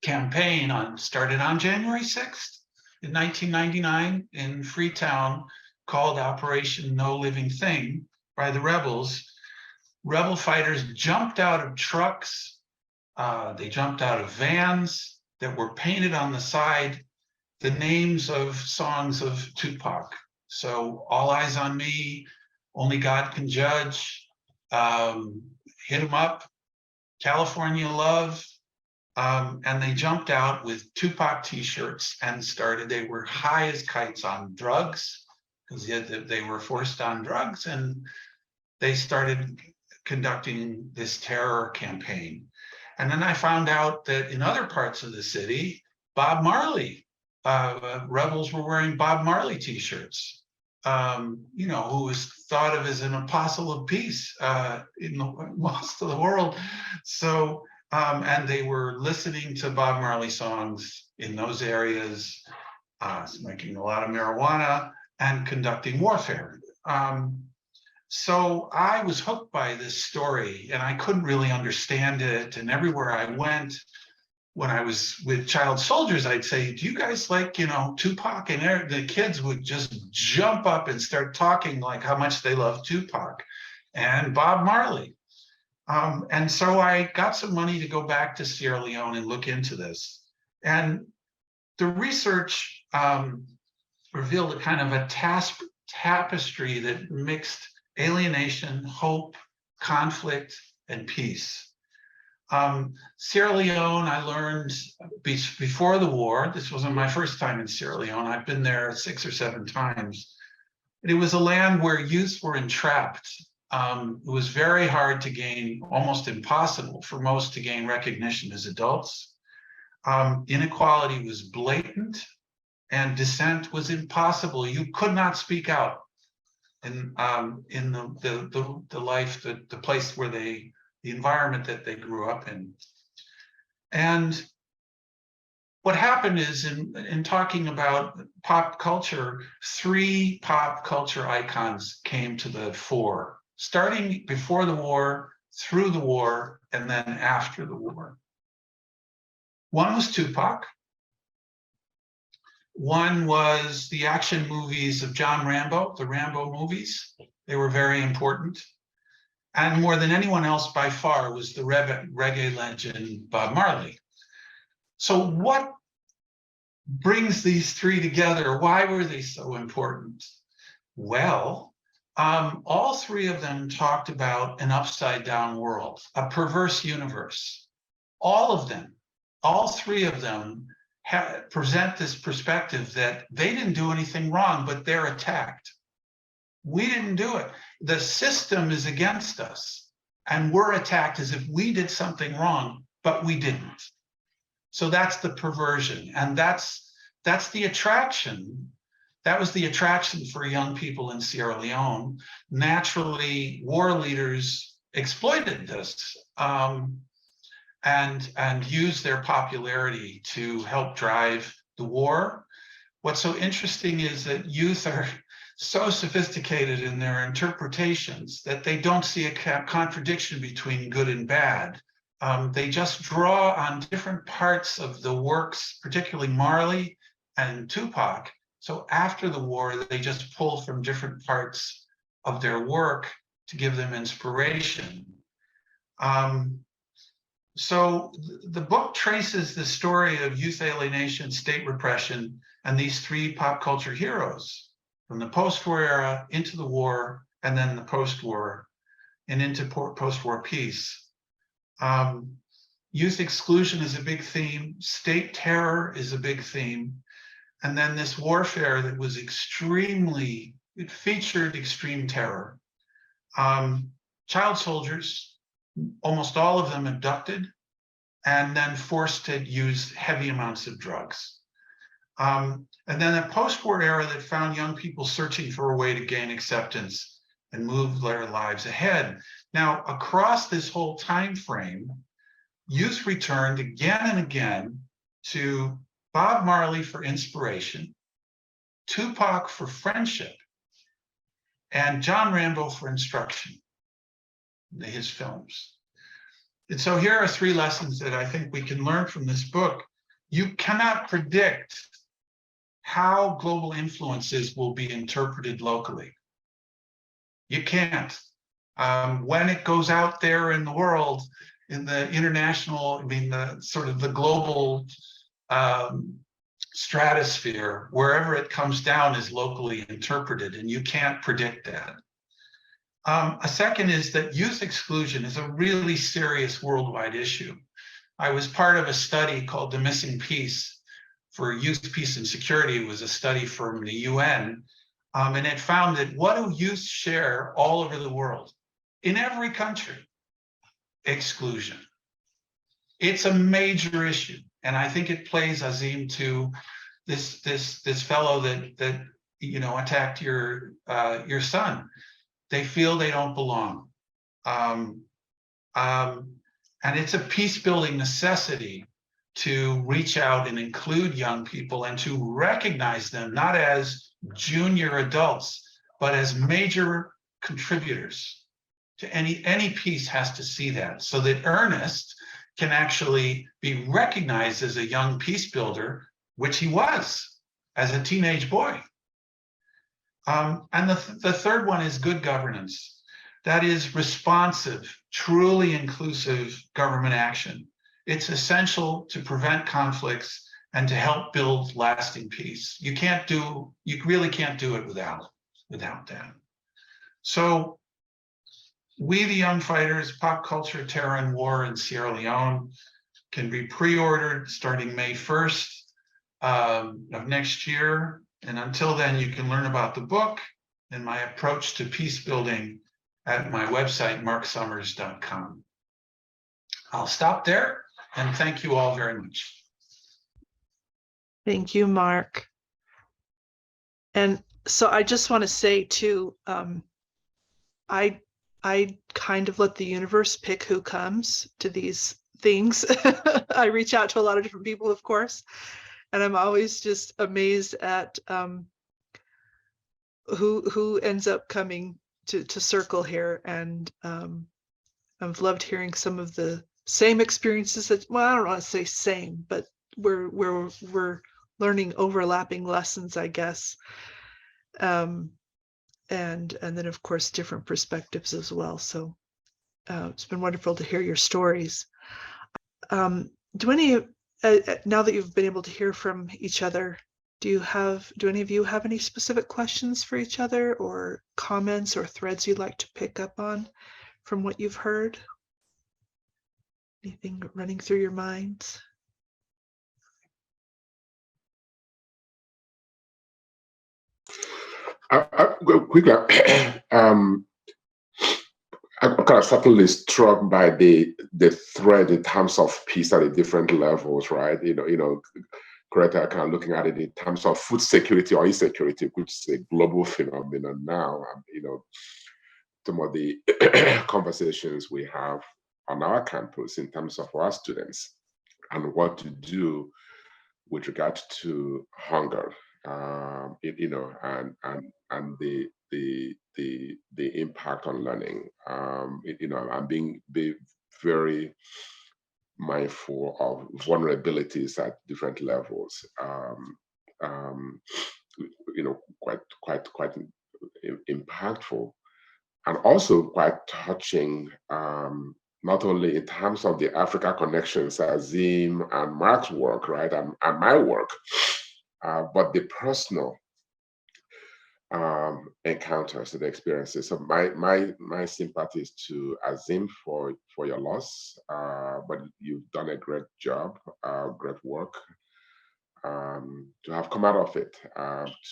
campaign started on January 6th in 1999 in Freetown, called Operation No Living Thing by the rebels. Rebel fighters jumped out of trucks. They jumped out of vans that were painted on the side the names of songs of Tupac. So All Eyes on Me, Only God Can Judge, Hit 'Em Up, California Love. And they jumped out with Tupac t-shirts and they were high as kites on drugs, because they were forced on drugs, and they started conducting this terror campaign. And then I found out that in other parts of the city, Bob Marley, rebels were wearing Bob Marley t-shirts, who was thought of as an apostle of peace in most of the world. So, and they were listening to Bob Marley songs in those areas, smoking a lot of marijuana and conducting warfare. So I was hooked by this story, and I couldn't really understand it. And everywhere I went, when I was with child soldiers, I'd say, do you guys like, Tupac? And the kids would just jump up and start talking like how much they love Tupac and Bob Marley. And so I got some money to go back to Sierra Leone and look into this. And the research revealed a kind of a tapestry that mixed alienation, hope, conflict, and peace. Sierra Leone, I learned before the war. This wasn't my first time in Sierra Leone. I've been there 6 or 7 times. It was a land where youth were entrapped. It was very hard to gain, almost impossible for most to gain recognition as adults. Inequality was blatant, and dissent was impossible. You could not speak out in the life, the place where the environment that they grew up in. And what happened is, in talking about pop culture, 3 pop culture icons came to the fore, starting before the war, through the war, and then after the war. One was Tupac. One was the action movies of John Rambo, the Rambo movies. They were very important. And more than anyone else by far was the reggae legend Bob Marley. So what brings these 3 together? Why were they so important? Well, all 3 of them talked about an upside down world, a perverse universe. All of them, all 3 of them present this perspective that they didn't do anything wrong, but they're attacked. We didn't do it. The system is against us, and we're attacked as if we did something wrong, but we didn't. So that's the perversion, and that's the attraction. That was the attraction for young people in Sierra Leone. Naturally, war leaders exploited this and used their popularity to help drive the war. What's so interesting is that youth are so sophisticated in their interpretations that they don't see a contradiction between good and bad. They just draw on different parts of the works, particularly Marley and Tupac. So after the war, they just pull from different parts of their work to give them inspiration. So the book traces the story of youth alienation, state repression, and these 3 pop culture heroes from the post-war era into the war, and then the post-war and into post-war peace. Youth exclusion is a big theme. State terror is a big theme. And then this warfare that was it featured extreme terror. Child soldiers, almost all of them abducted, and then forced to use heavy amounts of drugs. And then a post-war era that found young people searching for a way to gain acceptance and move their lives ahead. Now, across this whole time frame, youth returned again and again to Bob Marley for inspiration, Tupac for friendship, and John Rambo for instruction, his films. And so here are 3 lessons that I think we can learn from this book. You cannot predict how global influences will be interpreted locally. You can't. When it goes out there in the world, in the international, the sort of the global stratosphere, wherever it comes down is locally interpreted, and you can't predict that. A second is that youth exclusion is a really serious worldwide issue. I was part of a study called The Missing Piece for Youth, Peace, and Security. It was a study from the UN, and it found that what do youth share all over the world? In every country, exclusion. It's a major issue, and I think it plays, Azim, to this fellow that attacked your son. They feel they don't belong, and it's a peace-building necessity to reach out and include young people and to recognize them not as junior adults, but as major contributors to any peace. Has to see that, so that Ernest can actually be recognized as a young peace builder, which he was as a teenage boy. And the third one is good governance. That is responsive, truly inclusive government action. It's essential to prevent conflicts and to help build lasting peace. You really can't do it without that. So We the Young Fighters, Pop Culture, Terror and War in Sierra Leone can be pre-ordered starting May 1st of next year. And until then, you can learn about the book and my approach to peace building at my website, marcsommers.com. I'll stop there and thank you all very much. Thank you, Marc. And so I just want to say too, I kind of let the universe pick who comes to these things. I reach out to a lot of different people, of course, and I'm always just amazed at who ends up coming to Circle here. And I've loved hearing some of the same experiences that, well, I don't want to say same, but we're learning overlapping lessons, I guess. And then of course different perspectives as well. So it's been wonderful to hear your stories. Do any now that you've been able to hear from each other, do any of you have any specific questions for each other, or comments or threads you'd like to pick up on from what you've heard? Anything running through your minds? Quickly, I'm kind of certainly struck by the thread in terms of peace at the different levels, right? Greta kind of looking at it in terms of food security or insecurity, which is a global phenomenon now. Some of the conversations we have on our campus in terms of our students and what to do with regard to hunger, and the impact on learning. I'm being very mindful of vulnerabilities at different levels. Quite impactful, and also quite touching. Not only in terms of the Africa connections, Azim and Marc's work, right, and my work, but the personal encounters and experiences. So my sympathies to Azim for your loss, but you've done a great job, great work to have come out of it,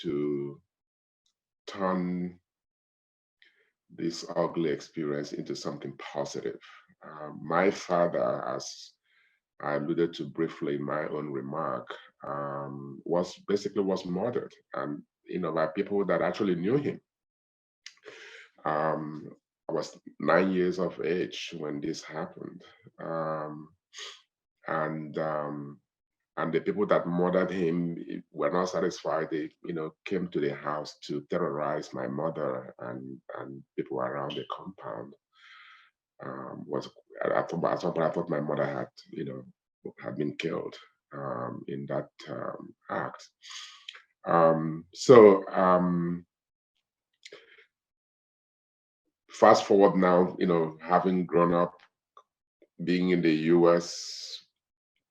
to turn this ugly experience into something positive. My father, as I alluded to briefly in my own remark, was murdered, and by people that actually knew him. I was 9 years of age when this happened, and the people that murdered him were not satisfied. They, came to the house to terrorize my mother and people around the compound. At some point I thought my mother had been killed in that act. Fast forward now, having grown up, being in the U.S.,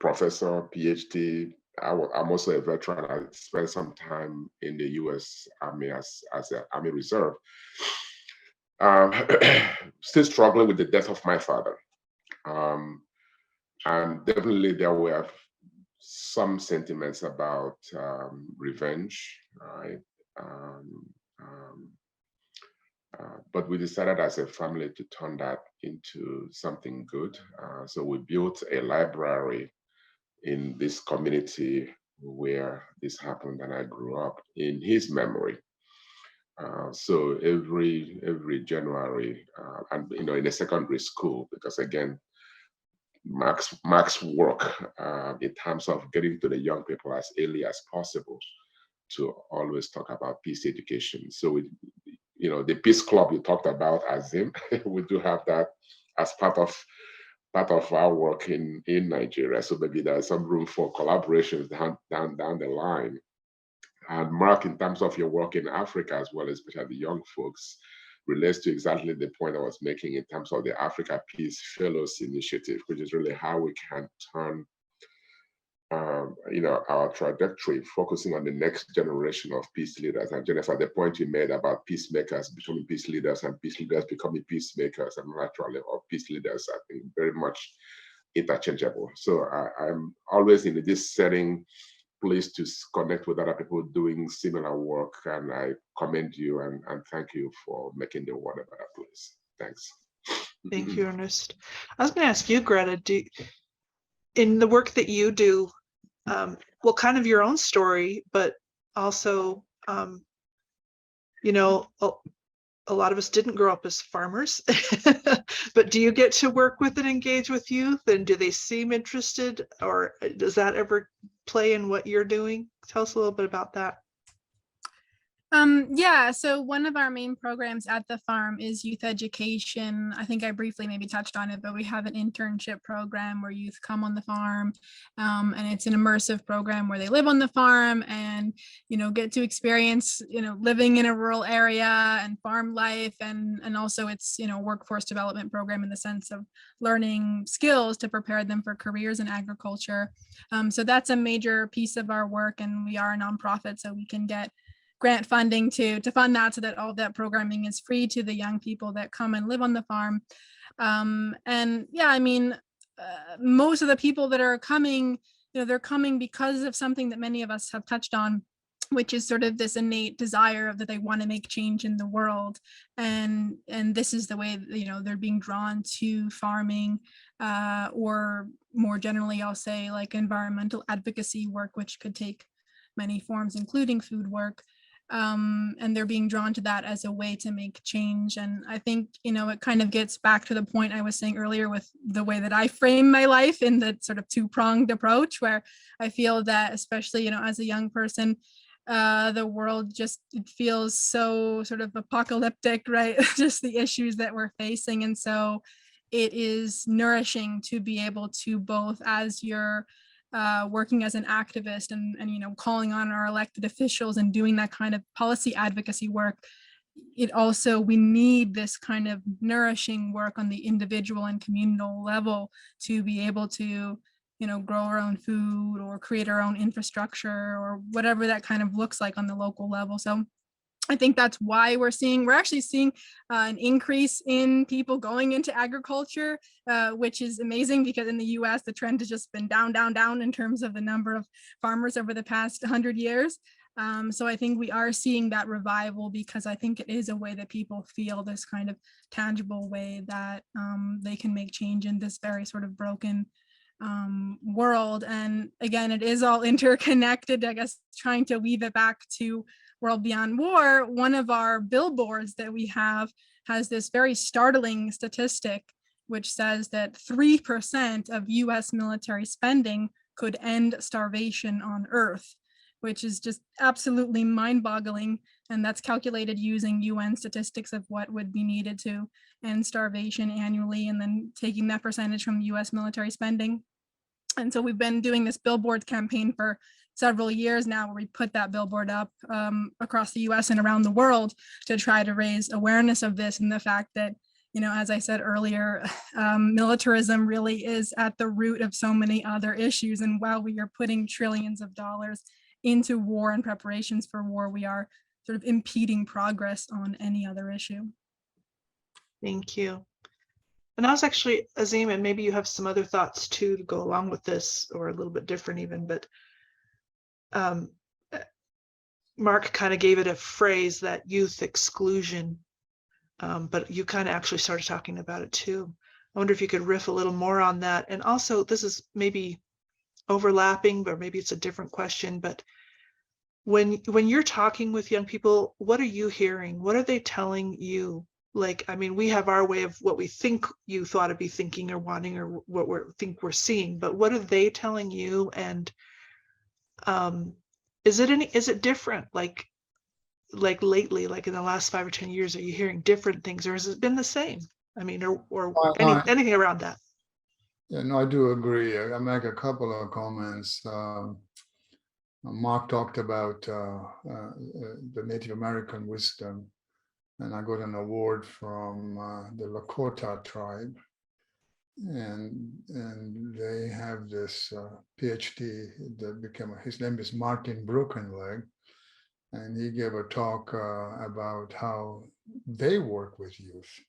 professor, PhD. I'm also a veteran. I spent some time in the U.S. Army as an Army Reserve. Still struggling with the death of my father. And definitely there were some sentiments about revenge, right? But we decided as a family to turn that into something good. So we built a library in this community where this happened and I grew up, in his memory. So every January, and in a secondary school, because again, Marc's work in terms of getting to the young people as early as possible to always talk about peace education. So the Peace Club you talked about, Azim, we do have that as part of our work in Nigeria. So maybe there's some room for collaborations down the line. And Marc, in terms of your work in Africa as well, especially the young folks, relates to exactly the point I was making in terms of the Africa Peace Fellows Initiative, which is really how we can turn our trajectory, focusing on the next generation of peace leaders. And Jennifer, the point you made about peacemakers becoming peace leaders and peace leaders becoming peacemakers, and naturally, or peace leaders, I think very much interchangeable. So I'm always in this setting, pleased to connect with other people doing similar work, and I commend you and thank you for making the world a better place. Thanks. Thank you, Ernest. I was going to ask you, Greta, in the work that you do, well, kind of your own story, but also, you know, a lot of us didn't grow up as farmers, but do you get to work with and engage with youth, and do they seem interested, or does that ever play in what you're doing? Tell us a little bit about that. Yeah, so one of our main programs at the farm is youth education. I think I briefly maybe touched on it, but we have an internship program where youth come on the farm, and it's an immersive program where they live on the farm and, you know, get to experience, you know, living in a rural area and farm life, and also it's, you know, workforce development program in the sense of learning skills to prepare them for careers in agriculture. So that's a major piece of our work, and we are a nonprofit, so we can get grant funding to fund that, so that all of that programming is free to the young people that come and live on the farm. And yeah, I mean, most of the people that are coming, you know, they're coming because of something that many of us have touched on, which is sort of this innate desire that they want to make change in the world. And this is the way, you know, they're being drawn to farming, or more generally, I'll say like environmental advocacy work, which could take many forms, including food work. And they're being drawn to that as a way to make change. And I think, you know, it kind of gets back to the point I was saying earlier with the way that I frame my life in the sort of two-pronged approach, where I feel that, especially, you know, as a young person, the world just, it feels so sort of apocalyptic, right? Just the issues that we're facing. And so it is nourishing to be able to both, as you're working as an activist and, you know, calling on our elected officials and doing that kind of policy advocacy work, it also, we need this kind of nourishing work on the individual and communal level to be able to, you know, grow our own food or create our own infrastructure or whatever that kind of looks like on the local level. So I think that's why we're actually seeing an increase in people going into agriculture, which is amazing, because in the US, the trend has just been down, down, down in terms of the number of farmers over the past 100 years. So I think we are seeing that revival, because I think it is a way that people feel this kind of tangible way that they can make change in this very sort of broken world. And again, it is all interconnected. I guess trying to weave it back to World Beyond War, one of our billboards that we have has this very startling statistic, which says that 3% of US military spending could end starvation on Earth, which is just absolutely mind-boggling. And that's calculated using UN statistics of what would be needed to end starvation annually, and then taking that percentage from US military spending. And so we've been doing this billboard campaign for several years now, where we put that billboard up across the US and around the world to try to raise awareness of this, and the fact that, you know, as I said earlier, militarism really is at the root of so many other issues. And while we are putting trillions of dollars into war and preparations for war, we are sort of impeding progress on any other issue. Thank you. And I was actually, Azim, and maybe you have some other thoughts too to go along with this, or a little bit different even, but Marc kind of gave it a phrase, that youth exclusion, but you kind of actually started talking about it too. I wonder if you could riff a little more on that. And also, this is maybe overlapping, but maybe it's a different question, but when you're talking with young people, what are you hearing? What are they telling you? Like, I mean, we have our way of what we think youth ought to be thinking or wanting, or what we think we're seeing, but what are they telling you? And is it different? Like lately, like in the last 5 or 10 years, are you hearing different things, or has it been the same? I mean, or anything around that? Yeah, no, I do agree. I'll make a couple of comments. Marc talked about the Native American wisdom, and I got an award from the Lakota tribe. and they have this PhD that became, his name is Martin Brokenleg, and he gave a talk about how they work with youth.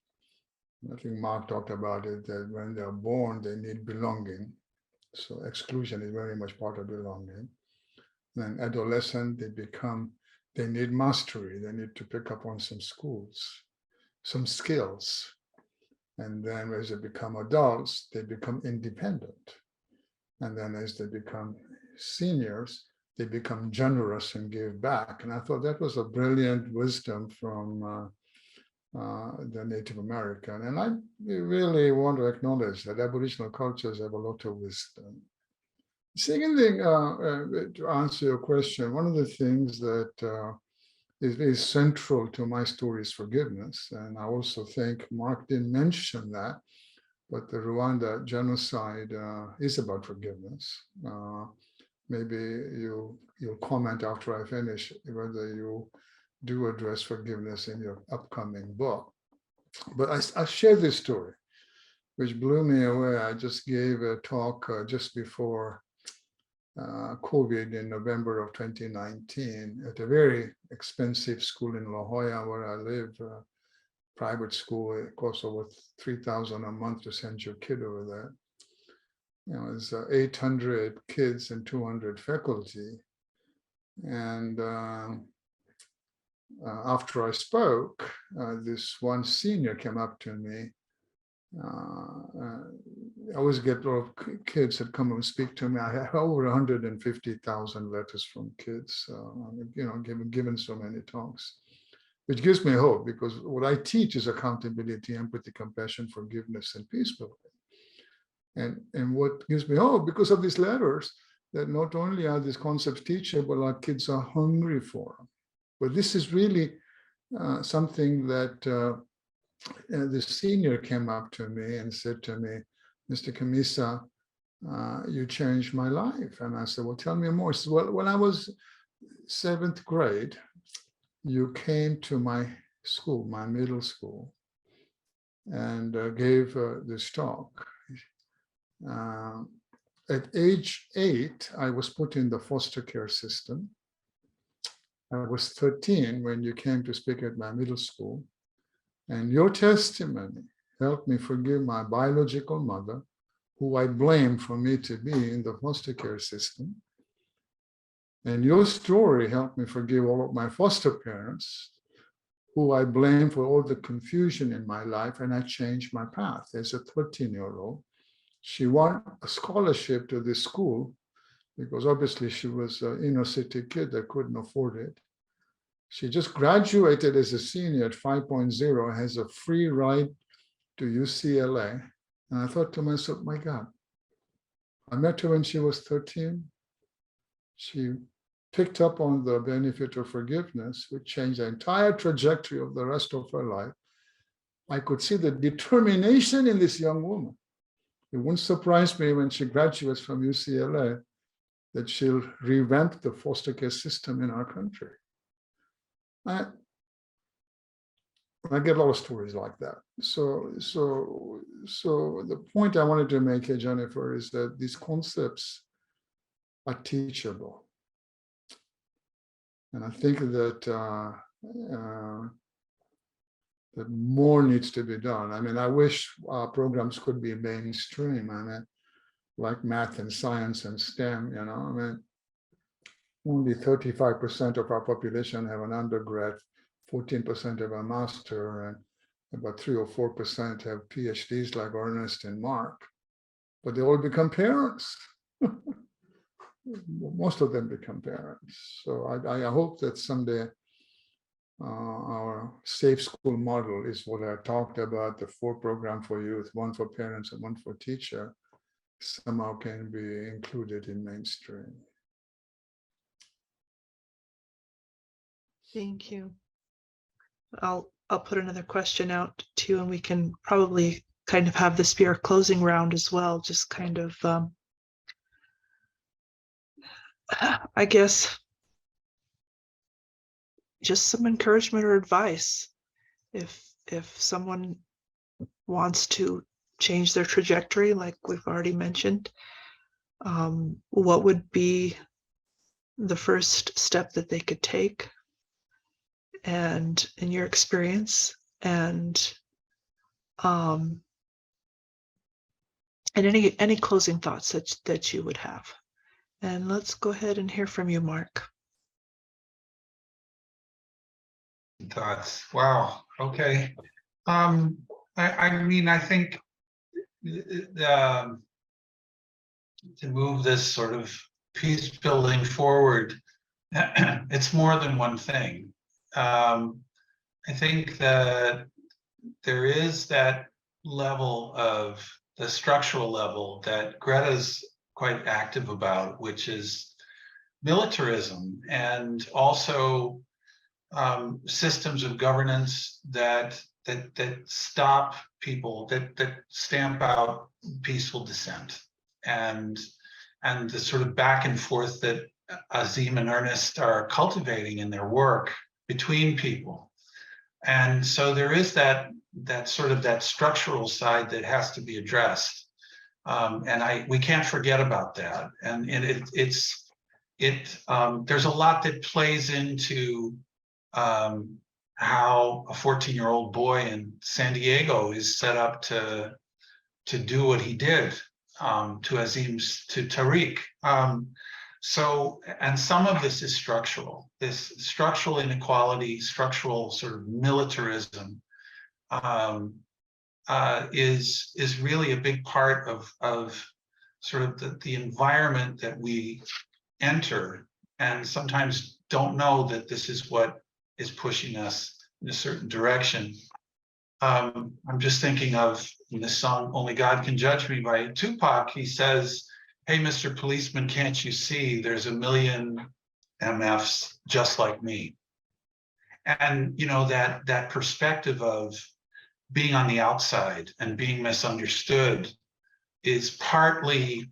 I think Mark talked about it, that when they're born, they need belonging. So exclusion is very much part of belonging. Then adolescent, they need mastery. They need to pick up on some skills. And then as they become adults, they become independent. And then as they become seniors, they become generous and give back. And I thought that was a brilliant wisdom from the Native American. And I really want to acknowledge that Aboriginal cultures have a lot of wisdom. Second thing, to answer your question, one of the things that is central to my story is forgiveness. And I also think Mark didn't mention that, but the Rwanda genocide is about forgiveness. Maybe you'll comment after I finish whether you do address forgiveness in your upcoming book. But I share this story, which blew me away. I just gave a talk just before COVID in November of 2019 at a very expensive school in La Jolla, where I live, private school. It costs over $3,000 a month to send your kid over there. You know, it's 800 kids and 200 faculty. And after I spoke, this one senior came up to me. I always get a lot of kids that come and speak to me. I have over 150,000 letters from kids, you know, given so many talks, which gives me hope, because what I teach is accountability, empathy, compassion, forgiveness, and peace building. And what gives me hope, because of these letters, that not only are these concepts teachable, our kids are hungry for them. But this is really something that the senior came up to me and said to me, Mr. Khamisa, you changed my life. And I said, well, tell me more. He said, well, when I was 7th grade, you came to my school, my middle school, and gave this talk. At age 8, I was put in the foster care system. I was 13 when you came to speak at my middle school. And your testimony helped me forgive my biological mother, who I blame for me to be in the foster care system. And your story helped me forgive all of my foster parents, who I blame for all the confusion in my life, and I changed my path. As a 13-year-old, she won a scholarship to this school because obviously she was an inner city kid that couldn't afford it. She just graduated as a senior at 5.0, has a free ride to UCLA. And I thought to myself, my God, I met her when she was 13. She picked up on the benefit of forgiveness, which changed the entire trajectory of the rest of her life. I could see the determination in this young woman. It wouldn't surprise me when she graduates from UCLA that she'll revamp the foster care system in our country. I get a lot of stories like that. So the point I wanted to make here, Jennifer, is that these concepts are teachable. And I think that that more needs to be done. I mean, I wish our programs could be mainstream. I mean, like math and science and STEM, you know, I mean, only 35% of our population have an undergrad, 14% have a master, and about 3 or 4% have PhDs like Ernest and Marc, but they all become parents. Most of them become parents. So I hope that someday our safe school model is what I talked about, the 4 program for youth, 1 for parents and 1 for teacher, somehow can be included in mainstream. Thank you. I'll put another question out to you, and we can probably kind of have this be our closing round as well. Just kind of, I guess, just some encouragement or advice. If someone wants to change their trajectory, like we've already mentioned, what would be the first step that they could take, and in your experience, and any closing thoughts that you would have. And let's go ahead and hear from you, Marc. Thoughts. Wow. Okay. I mean, I think to move this sort of peace building forward, it's more than one thing. I think that there is that level of the structural level that Greta's quite active about, which is militarism, and also systems of governance that stop people, that stamp out peaceful dissent, and the sort of back and forth that Azim and Ernest are cultivating in their work between people. And so there is that sort of that structural side that has to be addressed, and we can't forget about that. And there's a lot that plays into how a 14-year-old boy in San Diego is set up to do what he did to Tariq. So, and some of this is structural. This structural inequality, structural sort of militarism is really a big part of sort of the environment that we enter, and sometimes don't know that this is what is pushing us in a certain direction. I'm just thinking of in the song "Only God Can Judge Me" by Tupac. He says, "Hey, Mr. Policeman, can't you see there's a million MFs just like me?" And you know, that perspective of being on the outside and being misunderstood is partly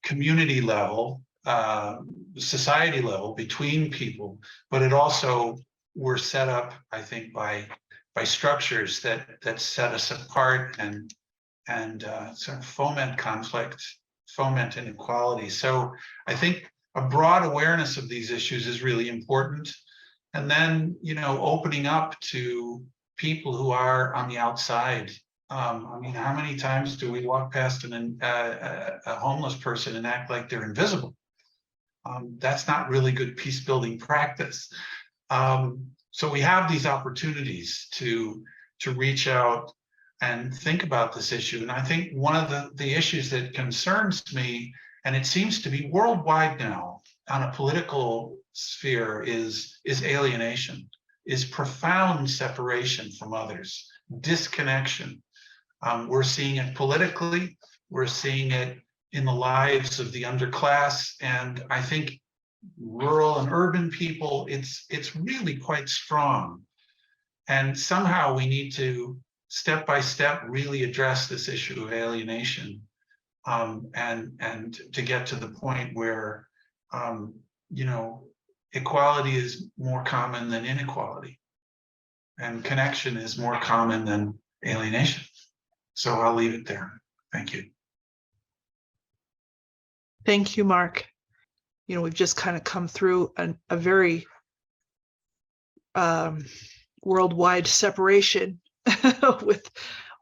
community level, society level between people, but it also, we're set up, I think, by structures that set us apart and sort of foment conflict, foment inequality. So I think a broad awareness of these issues is really important. And then, you know, opening up to people who are on the outside. I mean, how many times do we walk past a homeless person and act like they're invisible? That's not really good peace building practice. So we have these opportunities to reach out and think about this issue. And I think one of the issues that concerns me, and it seems to be worldwide now on a political sphere, is alienation, is profound separation from others, disconnection. We're seeing it politically, we're seeing it in the lives of the underclass, and I think rural and urban people, it's really quite strong. And somehow we need to, step by step, really address this issue of alienation, and to get to the point where you know, equality is more common than inequality, and connection is more common than alienation. So I'll leave it there. Thank you. Thank you, Marc. You know, we've just kind of come through a very worldwide separation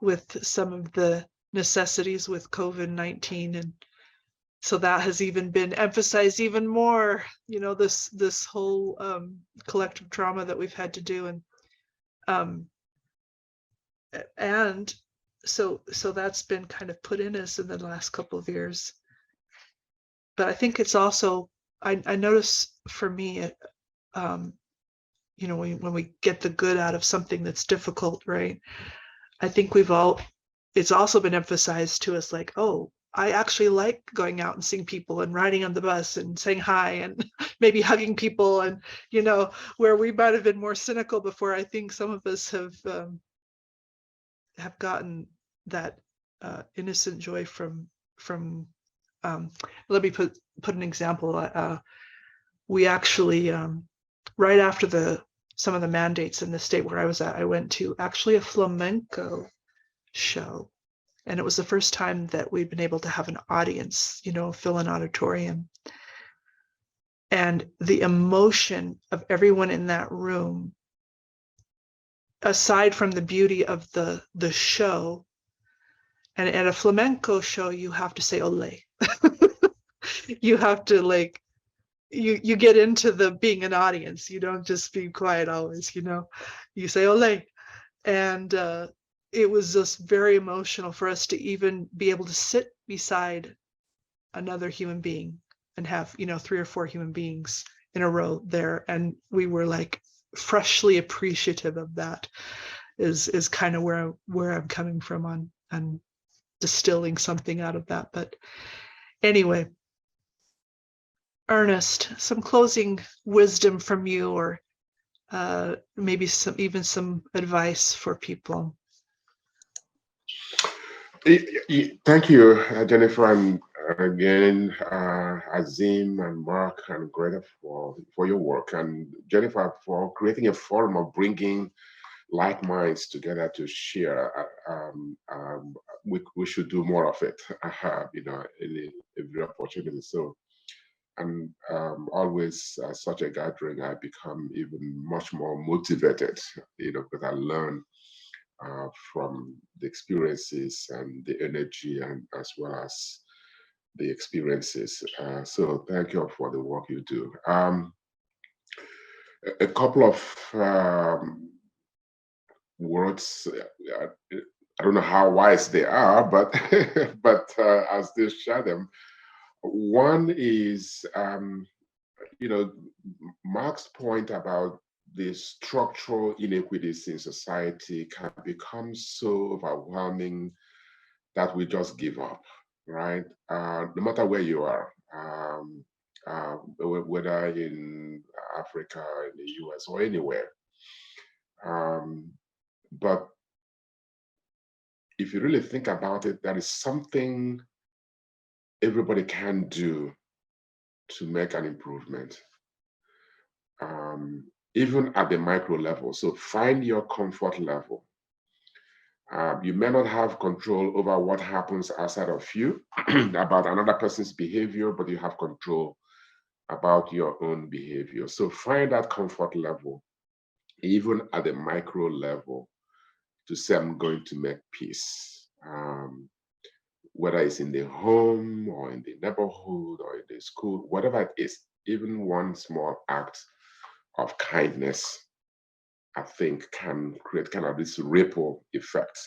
with some of the necessities with COVID-19, and so that has even been emphasized even more. You know, this whole collective trauma that we've had to do, and so that's been kind of put in us in the last couple of years. But I think it's also, I notice for me, you know, when we get the good out of something that's difficult, right? I think it's also been emphasized to us, like, oh, I actually like going out and seeing people and riding on the bus and saying hi and maybe hugging people, and, you know, where we might have been more cynical before, I think some of us have gotten that innocent joy from let me put an example. We actually, right after some of the mandates in the state where I was at, I went to actually a flamenco show, And it was the first time that we'd been able to have an audience, fill an auditorium. And the emotion of everyone in that room, aside from the beauty of the show, and at a flamenco show, you have to say ole. You have to you get into the being an audience. You don't just be quiet always, you say ole. And it was just very emotional for us to even be able to sit beside another human being and have, 3 or 4 human beings in a row there. And we were like freshly appreciative of that is kind of where I'm coming from on distilling something out of that. But anyway, Ernest, some closing wisdom from you, or maybe some advice for people. Thank you, Jennifer, and again, Azim and Marc and Greta for your work, and Jennifer for creating a forum of bringing like minds together to share. We should do more of it, in every opportunity. So, and always such a gathering, I become even much more motivated, because I learn from the experiences and the energy, and as well as the experiences. So thank you for the work you do. A couple of words. I don't know how wise they are, but I'll still share them. One is, Marc's point about the structural inequities in society can become so overwhelming that we just give up, right? No matter where you are, whether in Africa, in the US, or anywhere. But if you really think about it, there is something everybody can do to make an improvement, even at the micro level. So find your comfort level. You may not have control over what happens outside of you about another person's behavior, but you have control about your own behavior. So find that comfort level, even at the micro level, to say, I'm going to make peace. Whether it's in the home or in the neighborhood or in the school, whatever it is, even one small act of kindness, I think, can create kind of this ripple effect,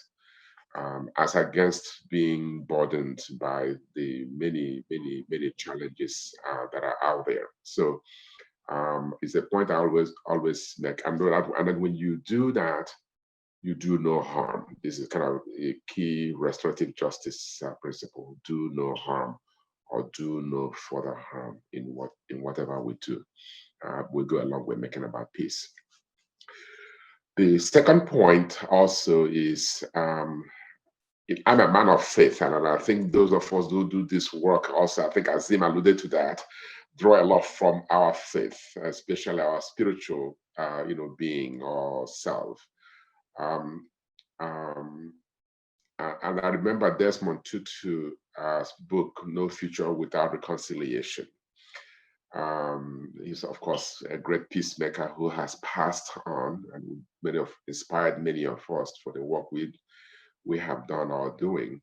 as against being burdened by the many challenges that are out there. So it's a point I always make. And then when you do that, you do no harm. This is kind of a key restorative justice principle: do no harm, or do no further harm in whatever we do. We go a long way making about peace. The second point also is, I'm a man of faith, and I think those of us who do this work also, I think Azim alluded to that, draw a lot from our faith, especially our spiritual, being or self. And I remember Desmond Tutu's book, No Future Without Reconciliation. He's, of course, a great peacemaker who has passed on and inspired many of us for the work we have done or doing.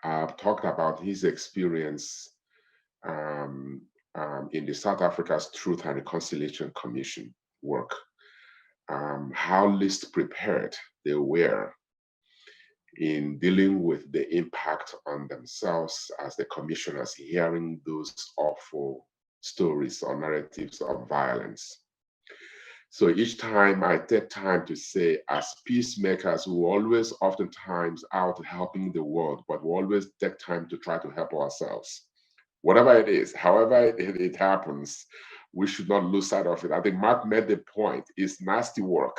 I've talked about his experience in the South Africa's Truth and Reconciliation Commission work, how least prepared they were in dealing with the impact on themselves as the commissioners, hearing those awful stories or narratives of violence. So each time I take time to say, as peacemakers, we're always oftentimes out helping the world, but we always take time to try to help ourselves. Whatever it is, however it happens, we should not lose sight of it. I think Marc made the point: it's nasty work,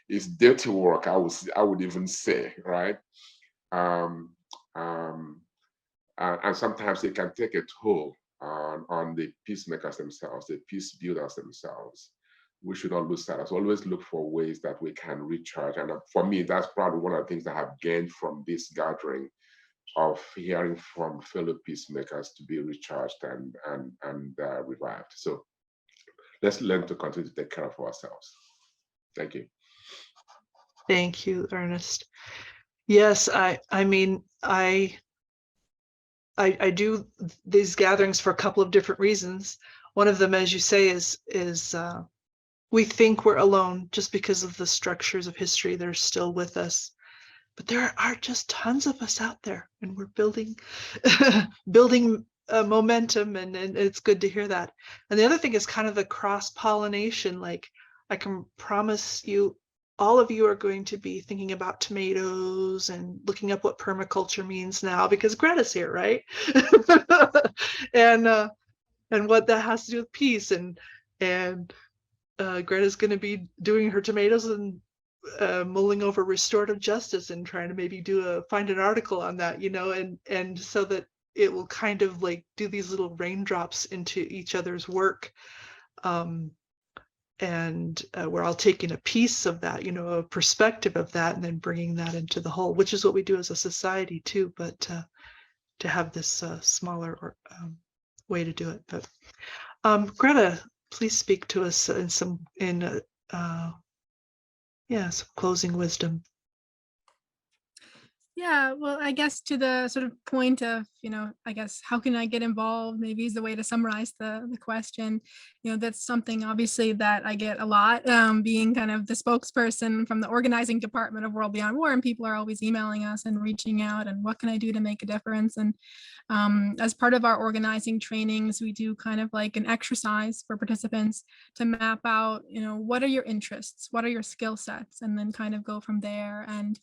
it's dirty work, I would even say, right? And sometimes it can take a toll on the peacemakers themselves, the peace builders themselves. We should not lose sight. Always look for ways that we can recharge. And for me, that's probably one of the things that I have gained from this gathering, of hearing from fellow peacemakers to be recharged and revived. So let's learn to continue to take care of ourselves. Thank you. Thank you, Ernest. Yes, I mean, I do these gatherings for a couple of different reasons. One of them, as you say, is we think we're alone just because of the structures of history that are still with us. But there are just tons of us out there, and we're building building momentum, and it's good to hear that. And the other thing is kind of the cross-pollination. Like, I can promise you, all of you are going to be thinking about tomatoes and looking up what permaculture means now, because Greta's here, right? And what that has to do with peace, and Greta's going to be doing her tomatoes and mulling over restorative justice and trying to maybe find an article on that, and so that it will kind of like do these little raindrops into each other's work. And we're all taking a piece of that, a perspective of that, and then bringing that into the whole, which is what we do as a society too, but to have this smaller way to do it. But Greta, please speak to us in some closing wisdom. Yeah, well, I guess to the sort of point of, I guess, how can I get involved? Maybe is the way to summarize the question. That's something obviously that I get a lot, being kind of the spokesperson from the organizing department of World Beyond War, and people are always emailing us and reaching out, and what can I do to make a difference? And as part of our organizing trainings, we do kind of like an exercise for participants to map out, what are your interests? What are your skill sets? And then kind of go from there. And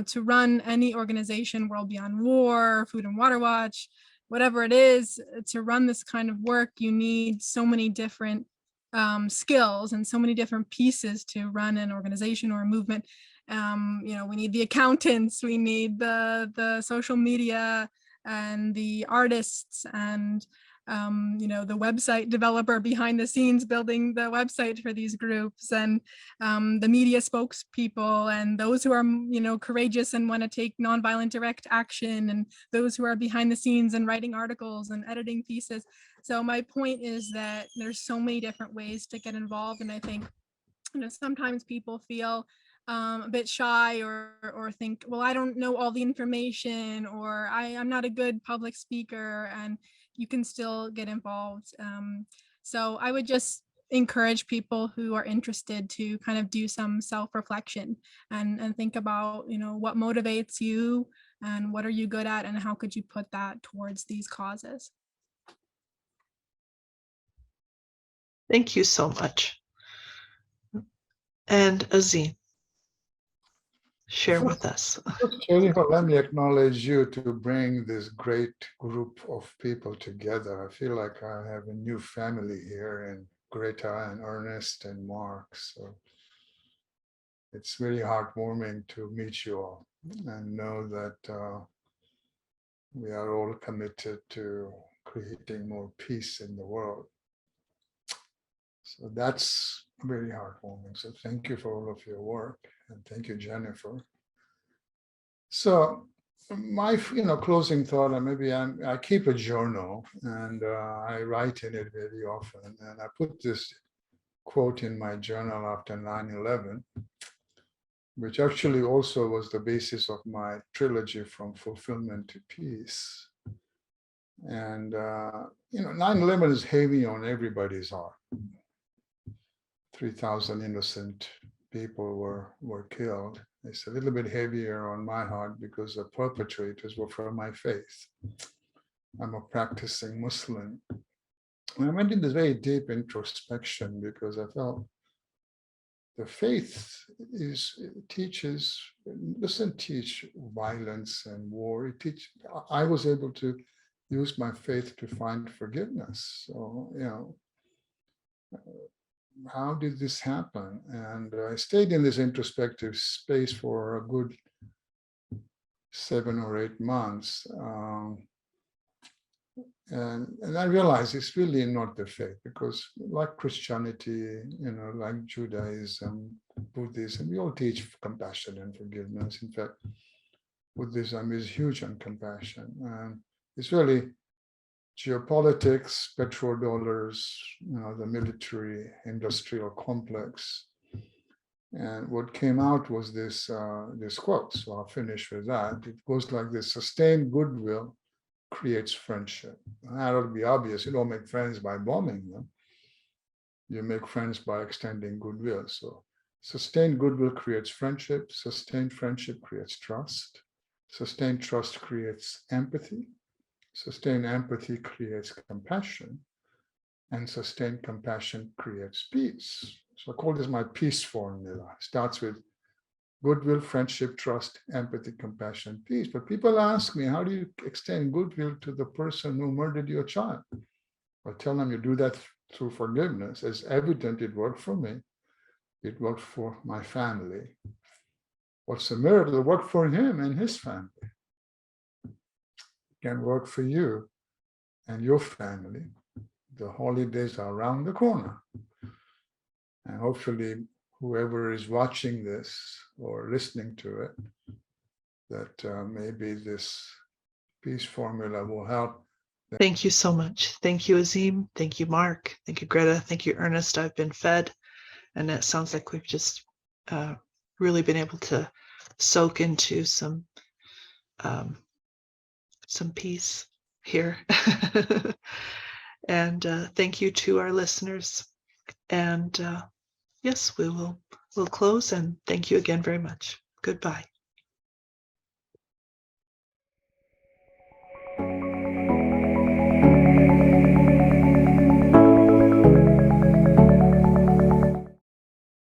to run any organization, World Beyond War, Food and Water Watch, whatever it is, to run this kind of work, you need so many different skills and so many different pieces to run an organization or a movement. We need the accountants, we need the social media and the artists and the website developer behind the scenes building the website for these groups, and the media spokespeople, and those who are courageous and want to take nonviolent direct action, and those who are behind the scenes and writing articles and editing pieces. So my point is that there's so many different ways to get involved, and I think sometimes people feel a bit shy or think, well, I don't know all the information, or I'm not a good public speaker, and you can still get involved. So I would just encourage people who are interested to kind of do some self-reflection and think about, what motivates you and what are you good at and how could you put that towards these causes. Thank you so much. And Azim, share with us. Jennifer, let me acknowledge you to bring this great group of people together. I feel like I have a new family here in Greta and Ernest and Marc. So it's really heartwarming to meet you all and know that we are all committed to creating more peace in the world. So that's very heartwarming. So thank you for all of your work, and thank you, Jennifer. So my closing thought, and maybe I keep a journal, and I write in it very often, and I put this quote in my journal after 9/11, which actually also was the basis of my trilogy From Fulfillment to Peace. And 9/11 is heavy on everybody's heart. 3,000 innocent people were killed. It's a little bit heavier on my heart because the perpetrators were from my faith. I'm a practicing Muslim. And I went into this very deep introspection because I felt the faith doesn't teach violence and war. I was able to use my faith to find forgiveness. So, how did this happen? And I stayed in this introspective space for a good 7 or 8 months. And I realized it's really not the faith, because like Christianity, like Judaism, Buddhism, we all teach compassion and forgiveness. In fact, Buddhism is huge on compassion. And it's really geopolitics, petrodollars, the military industrial complex. And what came out was this quote. So I'll finish with that. It goes like this: sustained goodwill creates friendship. That ought to be obvious. You don't make friends by bombing them. You make friends by extending goodwill. So sustained goodwill creates friendship. Sustained friendship creates trust. Sustained trust creates empathy. Sustained empathy creates compassion. And sustained compassion creates peace. So I call this my peace formula. It starts with goodwill, friendship, trust, empathy, compassion, peace. But people ask me, how do you extend goodwill to the person who murdered your child? I tell them you do that through forgiveness. It's evident it worked for me. It worked for my family. What's the miracle? It worked for him and his family. It can work for you and your family. The holidays are around the corner. And hopefully, whoever is watching this or listening to it, that maybe this peace formula will help. Thank you so much. Thank you, Azim. Thank you, Marc. Thank you, Greta. Thank you, Ernest. I've been fed. And it sounds like we've just really been able to soak into some peace here. And thank you to our listeners. And yes, we'll close, and thank you again very much. Goodbye.